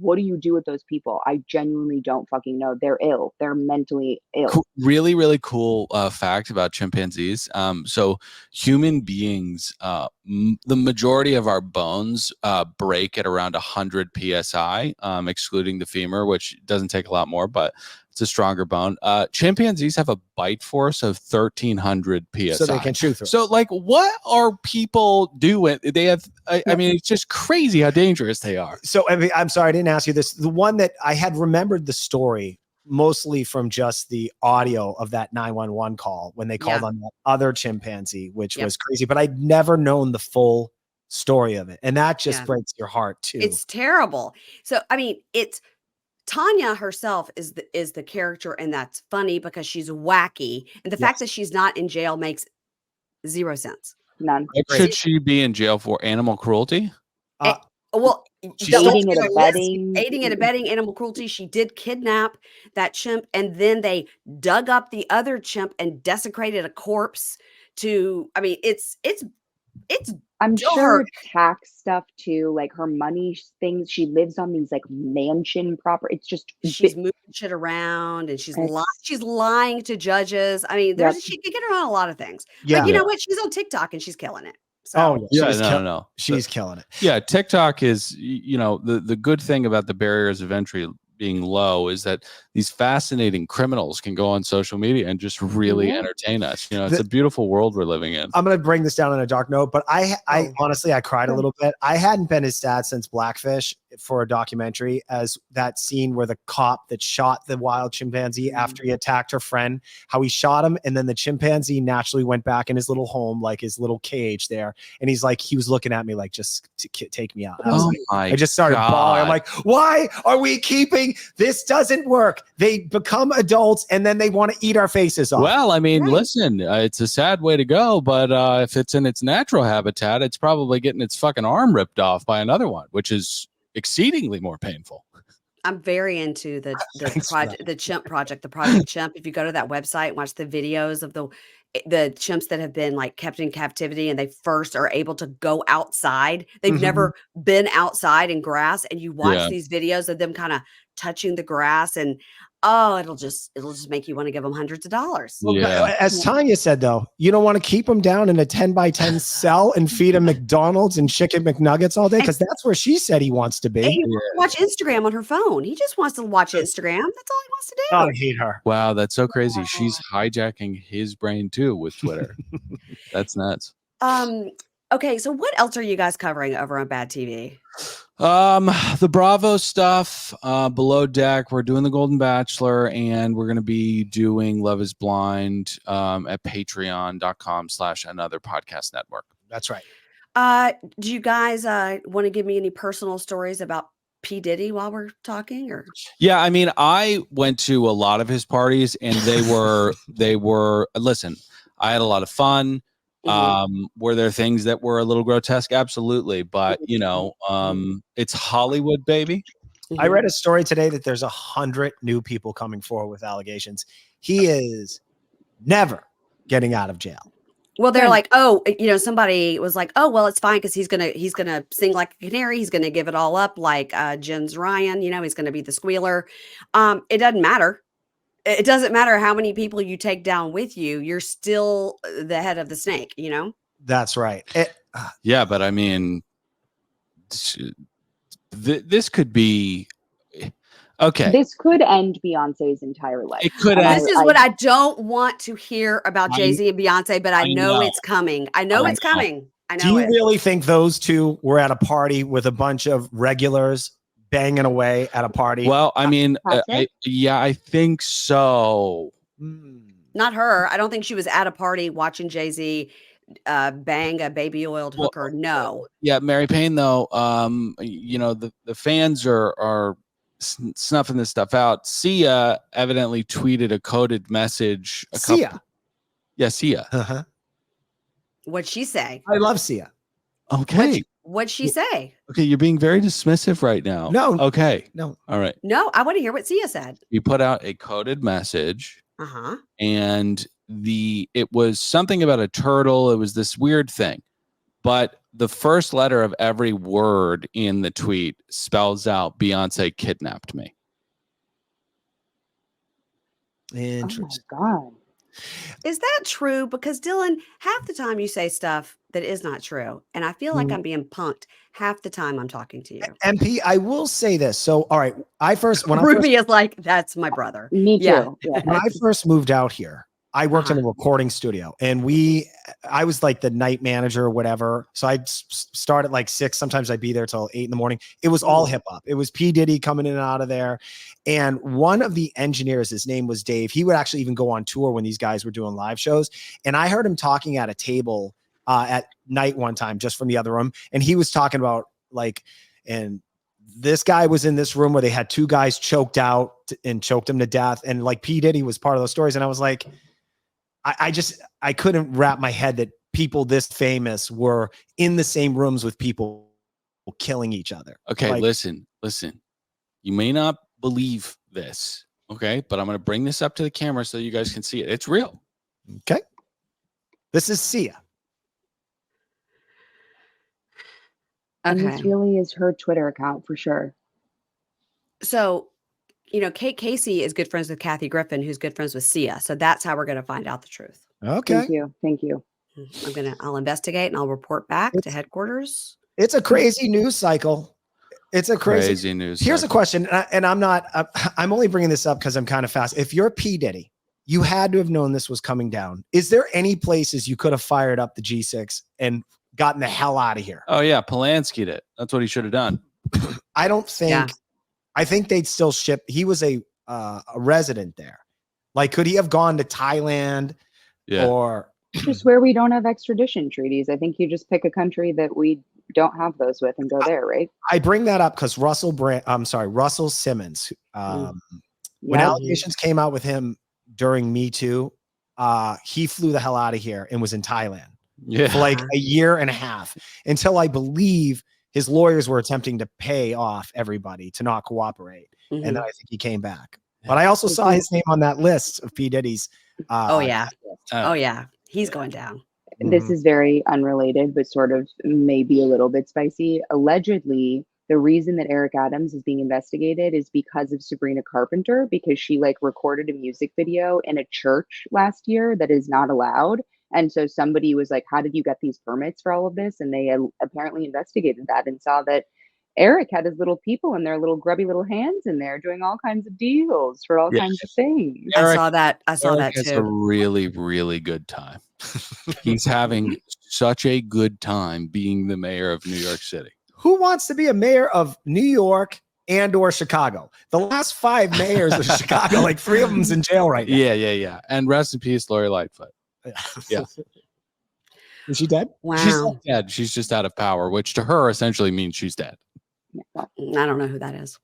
what do you do with those people? I genuinely don't fucking know. They're ill. They're mentally ill. Really, really cool fact about chimpanzees. So human beings, the majority of our bones break at around 100 PSI, excluding the femur, which doesn't take a lot more, but it's a stronger bone. Chimpanzees have a bite force of 1,300 PSI. So they can chew through. So, like, what are people doing? They have, I mean, it's just crazy how dangerous they are. So, I'm sorry, I didn't ask you this. The one that I had remembered the story mostly from just the audio of that 911 call when they called on that other chimpanzee, which was crazy, but I'd never known the full story of it. And that just breaks your heart too. It's terrible. So, I mean, Tanya herself is the character, and that's funny because she's wacky, and the fact that she's not in jail makes 0 sense. None. What should she be in jail for? Animal cruelty? Well, aiding and abetting animal cruelty. She did kidnap that chimp, and then they dug up the other chimp and desecrated a corpse. I mean, it's. I'm sure tax stuff too, like her money things. She lives on these like mansion proper. It's just she's moving shit around, and she's lying to judges. I mean, she can get around a lot of things. Yeah, but you know what? She's on TikTok and she's killing it. So. She's killing it. Yeah, TikTok is, the good thing about the barriers of entry being low is that these fascinating criminals can go on social media and just really entertain us. It's a beautiful world we're living in. I'm going to bring this down on a dark note, but I honestly, I cried a little bit. I hadn't been as sad since Blackfish for a documentary as that scene where the cop that shot the wild chimpanzee after he attacked her friend, how he shot him. And then the chimpanzee naturally went back in his little home, like his little cage there. And he was looking at me like, just take me out. I just started bawling. I'm like, why are we keeping this? Doesn't work. They become adults and then they want to eat our faces off. Well, I mean, listen, it's a sad way to go, but if it's in its natural habitat, it's probably getting its fucking arm ripped off by another one, which is exceedingly more painful. I'm very into the project, the Chimp Project, the Project Chimp. If you go to that website and watch the videos of the chimps that have been like kept in captivity and they first are able to go outside. They've never been outside in grass, and you watch these videos of them kind of touching the grass, and it'll just make you want to give them hundreds of dollars. As Tanya said, though, you don't want to keep them down in a 10x10 cell and feed them McDonald's and chicken McNuggets all day, because that's where she said he wants to be. He wants to watch Instagram on her phone. He just wants to watch Instagram. That's all he wants to do. I hate her. Wow, that's so crazy. She's hijacking his brain too with Twitter. That's nuts. Okay, so what else are you guys covering over on BadTV? The Bravo stuff, Below Deck. We're doing the Golden Bachelor, and we're going to be doing Love is Blind at patreon.com/another podcast network. That's right. Do you guys want to give me any personal stories about PDiddy while we're talking? Or yeah, I mean, I went to a lot of his parties, and they were listen, I had a lot of fun. Were there things that were a little grotesque? Absolutely. But, it's Hollywood, baby. I read a story today that there's 100 new people coming forward with allegations. He is never getting out of jail. Well, they're like, oh, somebody was like, oh, well, it's fine because he's gonna sing like a canary. He's gonna give it all up like Jens Ryan. He's gonna be the squealer. It doesn't matter. It doesn't matter how many people you take down with you. You're still the head of the snake. That's right. Yeah, but I mean, this could be okay. This could end Beyonce's entire life. It could. This is what I don't want to hear about Jay-Z and Beyonce, but I know it's coming. I know it's coming. I know. Do you really think those two were at a party with a bunch of regulars banging away at a party? Well, I mean, I think so. Not her. I don't think she was at a party watching Jay-Z bang a baby oiled hooker. No. Yeah, Mary Payne, though, the fans are snuffing this stuff out. Sia evidently tweeted a coded message. Sia. Sia. What'd she say? I love Sia. Okay. What'd she say? Okay, you're being very dismissive right now. No. Okay. No. All right. No, I want to hear what Sia said. You put out a coded message. And it was something about a turtle. It was this weird thing. But the first letter of every word in the tweet spells out Beyonce kidnapped me. Interesting. Oh my God. Is that true? Because Dylan, half the time you say stuff that is not true. And I feel like I'm being punked half the time I'm talking to you. MP, I will say this. So, all right. Ruby is like, that's my brother. Me too. Yeah. When I first moved out here, I worked in a recording studio, and I was like the night manager or whatever. So I'd start at like 6. Sometimes I'd be there till 8 in the morning. It was all hip hop. It was P. coming in and out of there. And one of the engineers, his name was Dave. He would actually even go on tour when these guys were doing live shows. And I heard him talking at a table at night one time, just from the other room. And he was talking about and this guy was in this room where they had 2 guys choked out and choked him to death. And like P. Diddy was part of those stories. And I was like, I couldn't wrap my head that people this famous were in the same rooms with people killing each other. Okay, listen. You may not believe this, okay? But I'm going to bring this up to the camera so you guys can see it. It's real. Okay. This is Sia. And this really is her Twitter account for sure. So, Kate Casey is good friends with Kathy Griffin, who's good friends with Sia. So that's how we're going to find out the truth. Okay. Thank you. I'll investigate and I'll report back to headquarters. It's a crazy news cycle. It's a crazy news. Here's a question. And I'm only bringing this up because I'm kind of fast. If you're P. Diddy, you had to have known this was coming down. Is there any places you could have fired up the G6 and gotten the hell out of here? Oh yeah. Polanski'd it. That's what he should have done. I don't think, I think they'd still ship. He was a resident there. Like, could he have gone to Thailand or just where we don't have extradition treaties? I think you just pick a country that we don't have those with and go there, right? I bring that up because Russell Simmons, when allegations came out with him during Me Too, he flew the hell out of here and was in Thailand for like a year and a half until I believe his lawyers were attempting to pay off everybody to not cooperate. And then I think he came back. But I also saw his name on that list of P. Diddy's. Oh, yeah. He's going down. This is very unrelated, but sort of maybe a little bit spicy. Allegedly, the reason that Eric Adams is being investigated is because of Sabrina Carpenter, because she recorded a music video in a church last year that is not allowed. And so somebody was like, how did you get these permits for all of this? And they apparently investigated that and saw that Eric had his little people and their little grubby little hands in there doing all kinds of deals for all kinds of things. I saw that too. It's a really, really good time. He's having such a good time being the mayor of New York City. Who wants to be a mayor of New York and or Chicago? The last 5 mayors of Chicago, 3 of them's in jail right now. Yeah. And rest in peace, Lori Lightfoot. Yeah. Is she dead? Wow. She's not dead. She's just out of power, which to her essentially means she's dead. I don't know who that is.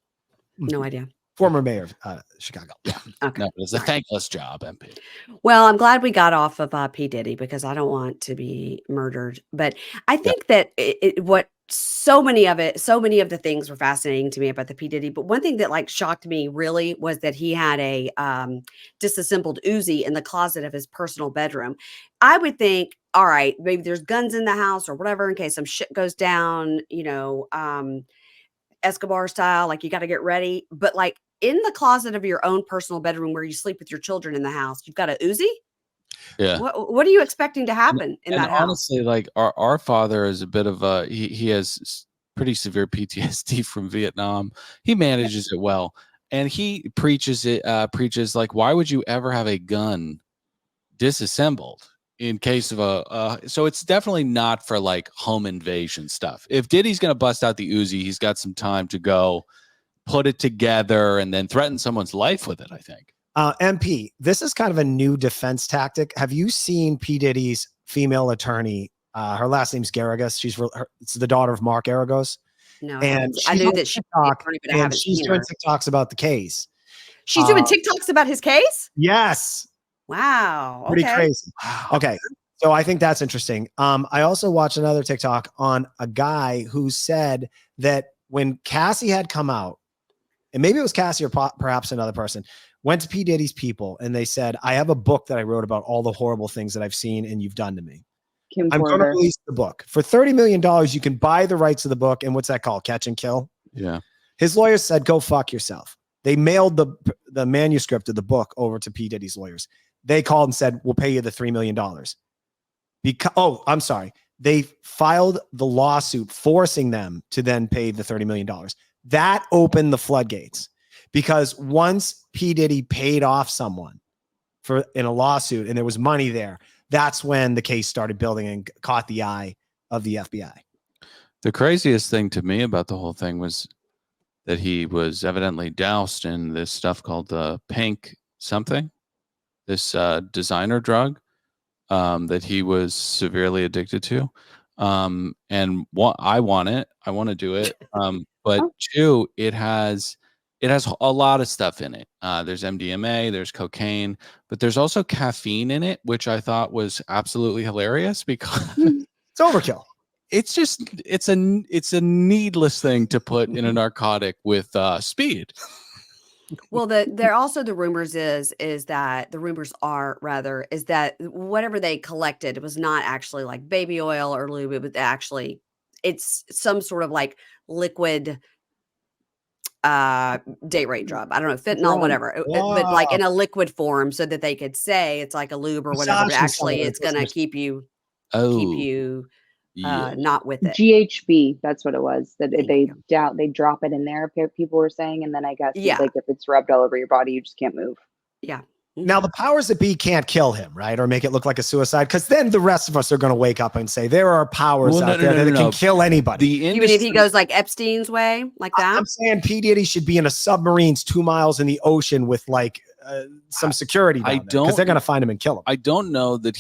No idea. Former mayor of Chicago. Yeah. Okay. No, it's a thankless job, MP. Well, I'm glad we got off of P. Diddy because I don't want to be murdered. But I think that what so many of the things were fascinating to me about the P. Diddy. But one thing that like shocked me really was that he had a disassembled Uzi in the closet of his personal bedroom. I would think, all right, maybe there's guns in the house or whatever in case some shit goes down, Escobar style, like you got to get ready. But like in the closet of your own personal bedroom where you sleep with your children in the house, you've got a Uzi? Yeah. What are you expecting to happen in that house? Honestly, like our father is a bit of a he has pretty severe PTSD from Vietnam. He manages it well, and he preaches like, why would you ever have a gun disassembled in case of so it's definitely not for like home invasion stuff. If Diddy's gonna bust out the Uzi, he's got some time to go put it together and then threaten someone's life with it, I think. MP, this is kind of a new defense tactic. Have you seen P. Diddy's female attorney? Her last name's Garagos. It's the daughter of Mark Garagos. No, and I knew that she's doing TikToks about the case. She's doing TikToks about his case? Yes. Wow. Pretty crazy. Okay. So I think that's interesting. I also watched another TikTok on a guy who said that when Cassie had come out, and maybe it was Cassie or perhaps another person, went to P. Diddy's people and they said, I have a book that I wrote about all the horrible things that I've seen and you've done to me. I'm going to release the book. For $30 million, you can buy the rights to the book. And what's that called? Catch and kill? Yeah. His lawyers said, go fuck yourself. They mailed the manuscript of the book over to P. Diddy's lawyers. They called and said, we'll pay you the $3 million. I'm sorry. They filed the lawsuit forcing them to then pay the $30 million. That opened the floodgates because once P. Diddy paid off someone in a lawsuit and there was money there, that's when the case started building and caught the eye of the FBI. The craziest thing to me about the whole thing was that he was evidently doused in this stuff called the pink something, this designer drug that he was severely addicted to. And I want it. I want to do it. But two, it has a lot of stuff in it. There's MDMA, there's cocaine, but there's also caffeine in it, which I thought was absolutely hilarious because it's overkill. It's a needless thing to put in a narcotic with speed. Well, the rumors is that whatever they collected was not actually like baby oil or lube, but actually it's some sort of like liquid date rape drug. I don't know, fentanyl, whatever, but like in a liquid form so that they could say it's like a lube or whatever, but actually it's going to keep you not with it. GHB, that's what it was. That they drop it in there, people were saying, and then I guess like if it's rubbed all over your body, you just can't move. Yeah. Now the powers that be can't kill him, right? Or make it look like a suicide, because then the rest of us are going to wake up and say there are powers out there that can kill anybody. Even if he goes like Epstein's way, like that. I'm saying P. Diddy should be in a submarines 2 miles in the ocean with like some security because they're going to find him and kill him. I don't know that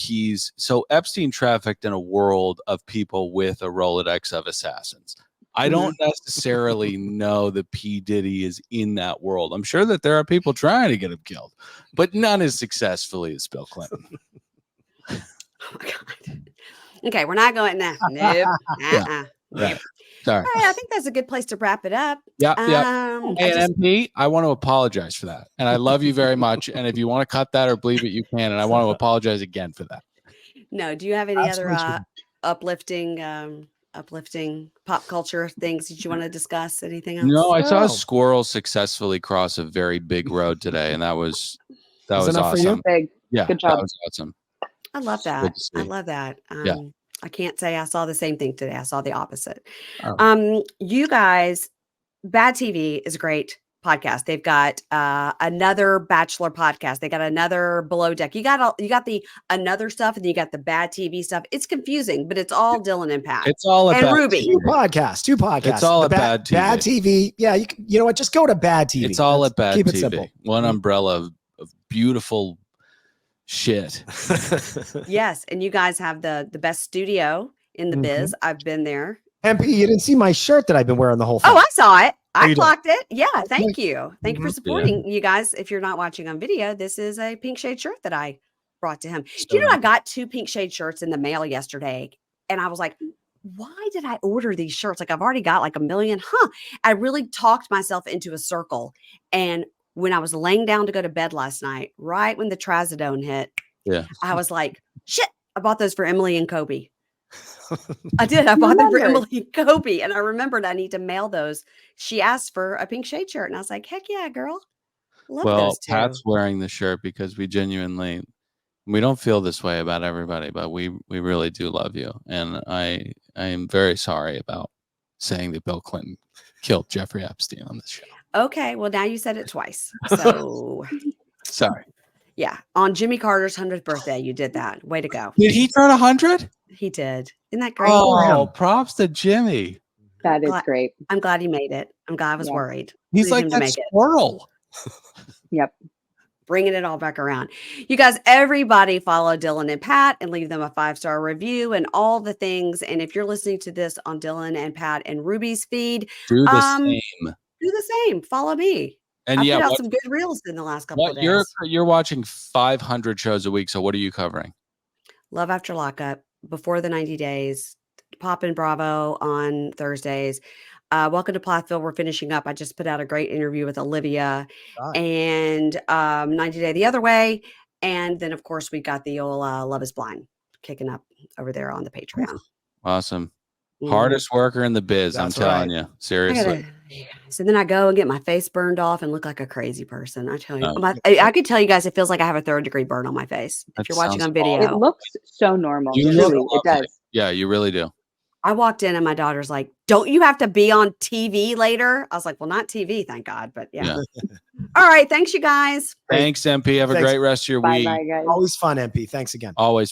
so Epstein trafficked in a world of people with a Rolodex of assassins. I don't necessarily know that P. Diddy is in that world. I'm sure that there are people trying to get him killed, but none as successfully as Bill Clinton. Oh my God. Okay, we're not going now. Nope. Right. Sorry. All right, I think that's a good place to wrap it up. Yeah. Hey, MP, I want to apologize for that. And I love you very much. And if you want to cut that or bleep it, you can. And I want to apologize again for that. No, do you have any other uplifting pop culture things that you want to discuss? Anything else? No, I saw a squirrel successfully cross a very big road today, and that was awesome. For you? Big. Yeah, good job. That was awesome. I love that. I love that. I can't say I saw the same thing today. I saw the opposite. You guys, BadTV is a great podcast. They've got another Bachelor podcast. They got another Below Deck. You got the another stuff, and then you got the BadTV stuff. It's confusing, but it's all Dylan and Pat. It's all and Ruby. Two podcasts. It's all at BadTV. BadTV. Yeah, you know what? Just go to BadTV. It's all at BadTV. Keep it simple. One umbrella of beautiful shit. Yes, and you guys have the best studio in the biz. I've been there. MP, you didn't see my shirt that I've been wearing the whole Oh, time. I saw it. I you clocked it. Yeah, thank you. Thank you for Mhm. supporting you guys. If you're not watching on video, this is a pink shade shirt that I brought to him. So Do you know I nice. got 2 pink shade shirts in the mail yesterday? And I was like, why did I order these shirts? Like I've already got like a million. I really talked myself into a circle. And when I was laying down to go to bed last night, right when the trazodone hit, Yeah. I was like, shit, I bought those for Emily and Kobe. I did. I You bought them for remembered. Emily and Kobe, and I remembered I need to mail those. She asked for a pink shade shirt, and I was like, heck yeah, girl. Love Well, those 2. Pat's wearing the shirt because we don't feel this way about everybody, but we really do love you. And I am very sorry about saying that Bill Clinton killed Jeffrey Epstein on this show. Okay, well, now you said it twice. So, Sorry. yeah, on Jimmy Carter's 100th birthday, you did that. Way to go. Did he turn 100? He did. Isn't that great? Oh, props to Jimmy. That is Glad- great. I'm glad he made it. I'm glad I was Yeah. worried. He's Needed like him to that make it. squirrel. Yep. Bringing it all back around. You guys, everybody follow Dylan and Pat and leave them a 5-star review and all the things. And if you're listening to this on Dylan and Pat and Ruby's feed, Do the same. do the same. Follow me. And I yeah, put out some good reels in the last couple of days. you're watching 500 shows a week. So what are you covering? Love After Lockup, Before the 90 Days, Pop and Bravo on Thursdays. Welcome to Plathville. We're finishing up. I just put out a great interview with Olivia and 90 Day the Other Way. And then, of course, we got the old Love is Blind kicking up over there on the Patreon. Awesome. Hardest worker in the biz. That's I'm telling you. Seriously. So then I go and get my face burned off and look like a crazy person. I tell you, I could tell you guys, it feels like I have a 3rd-degree burn on my face. If you're watching on video, It looks so normal. You Truly, look it does. Yeah, you really do. I walked in and my daughter's like, don't you have to be on TV later? I was like, well, not TV, thank God. But yeah. All right. Thanks, you guys. Thanks, MP. Have a great rest of your week. Bye, guys. Always fun, MP. Thanks again. Always.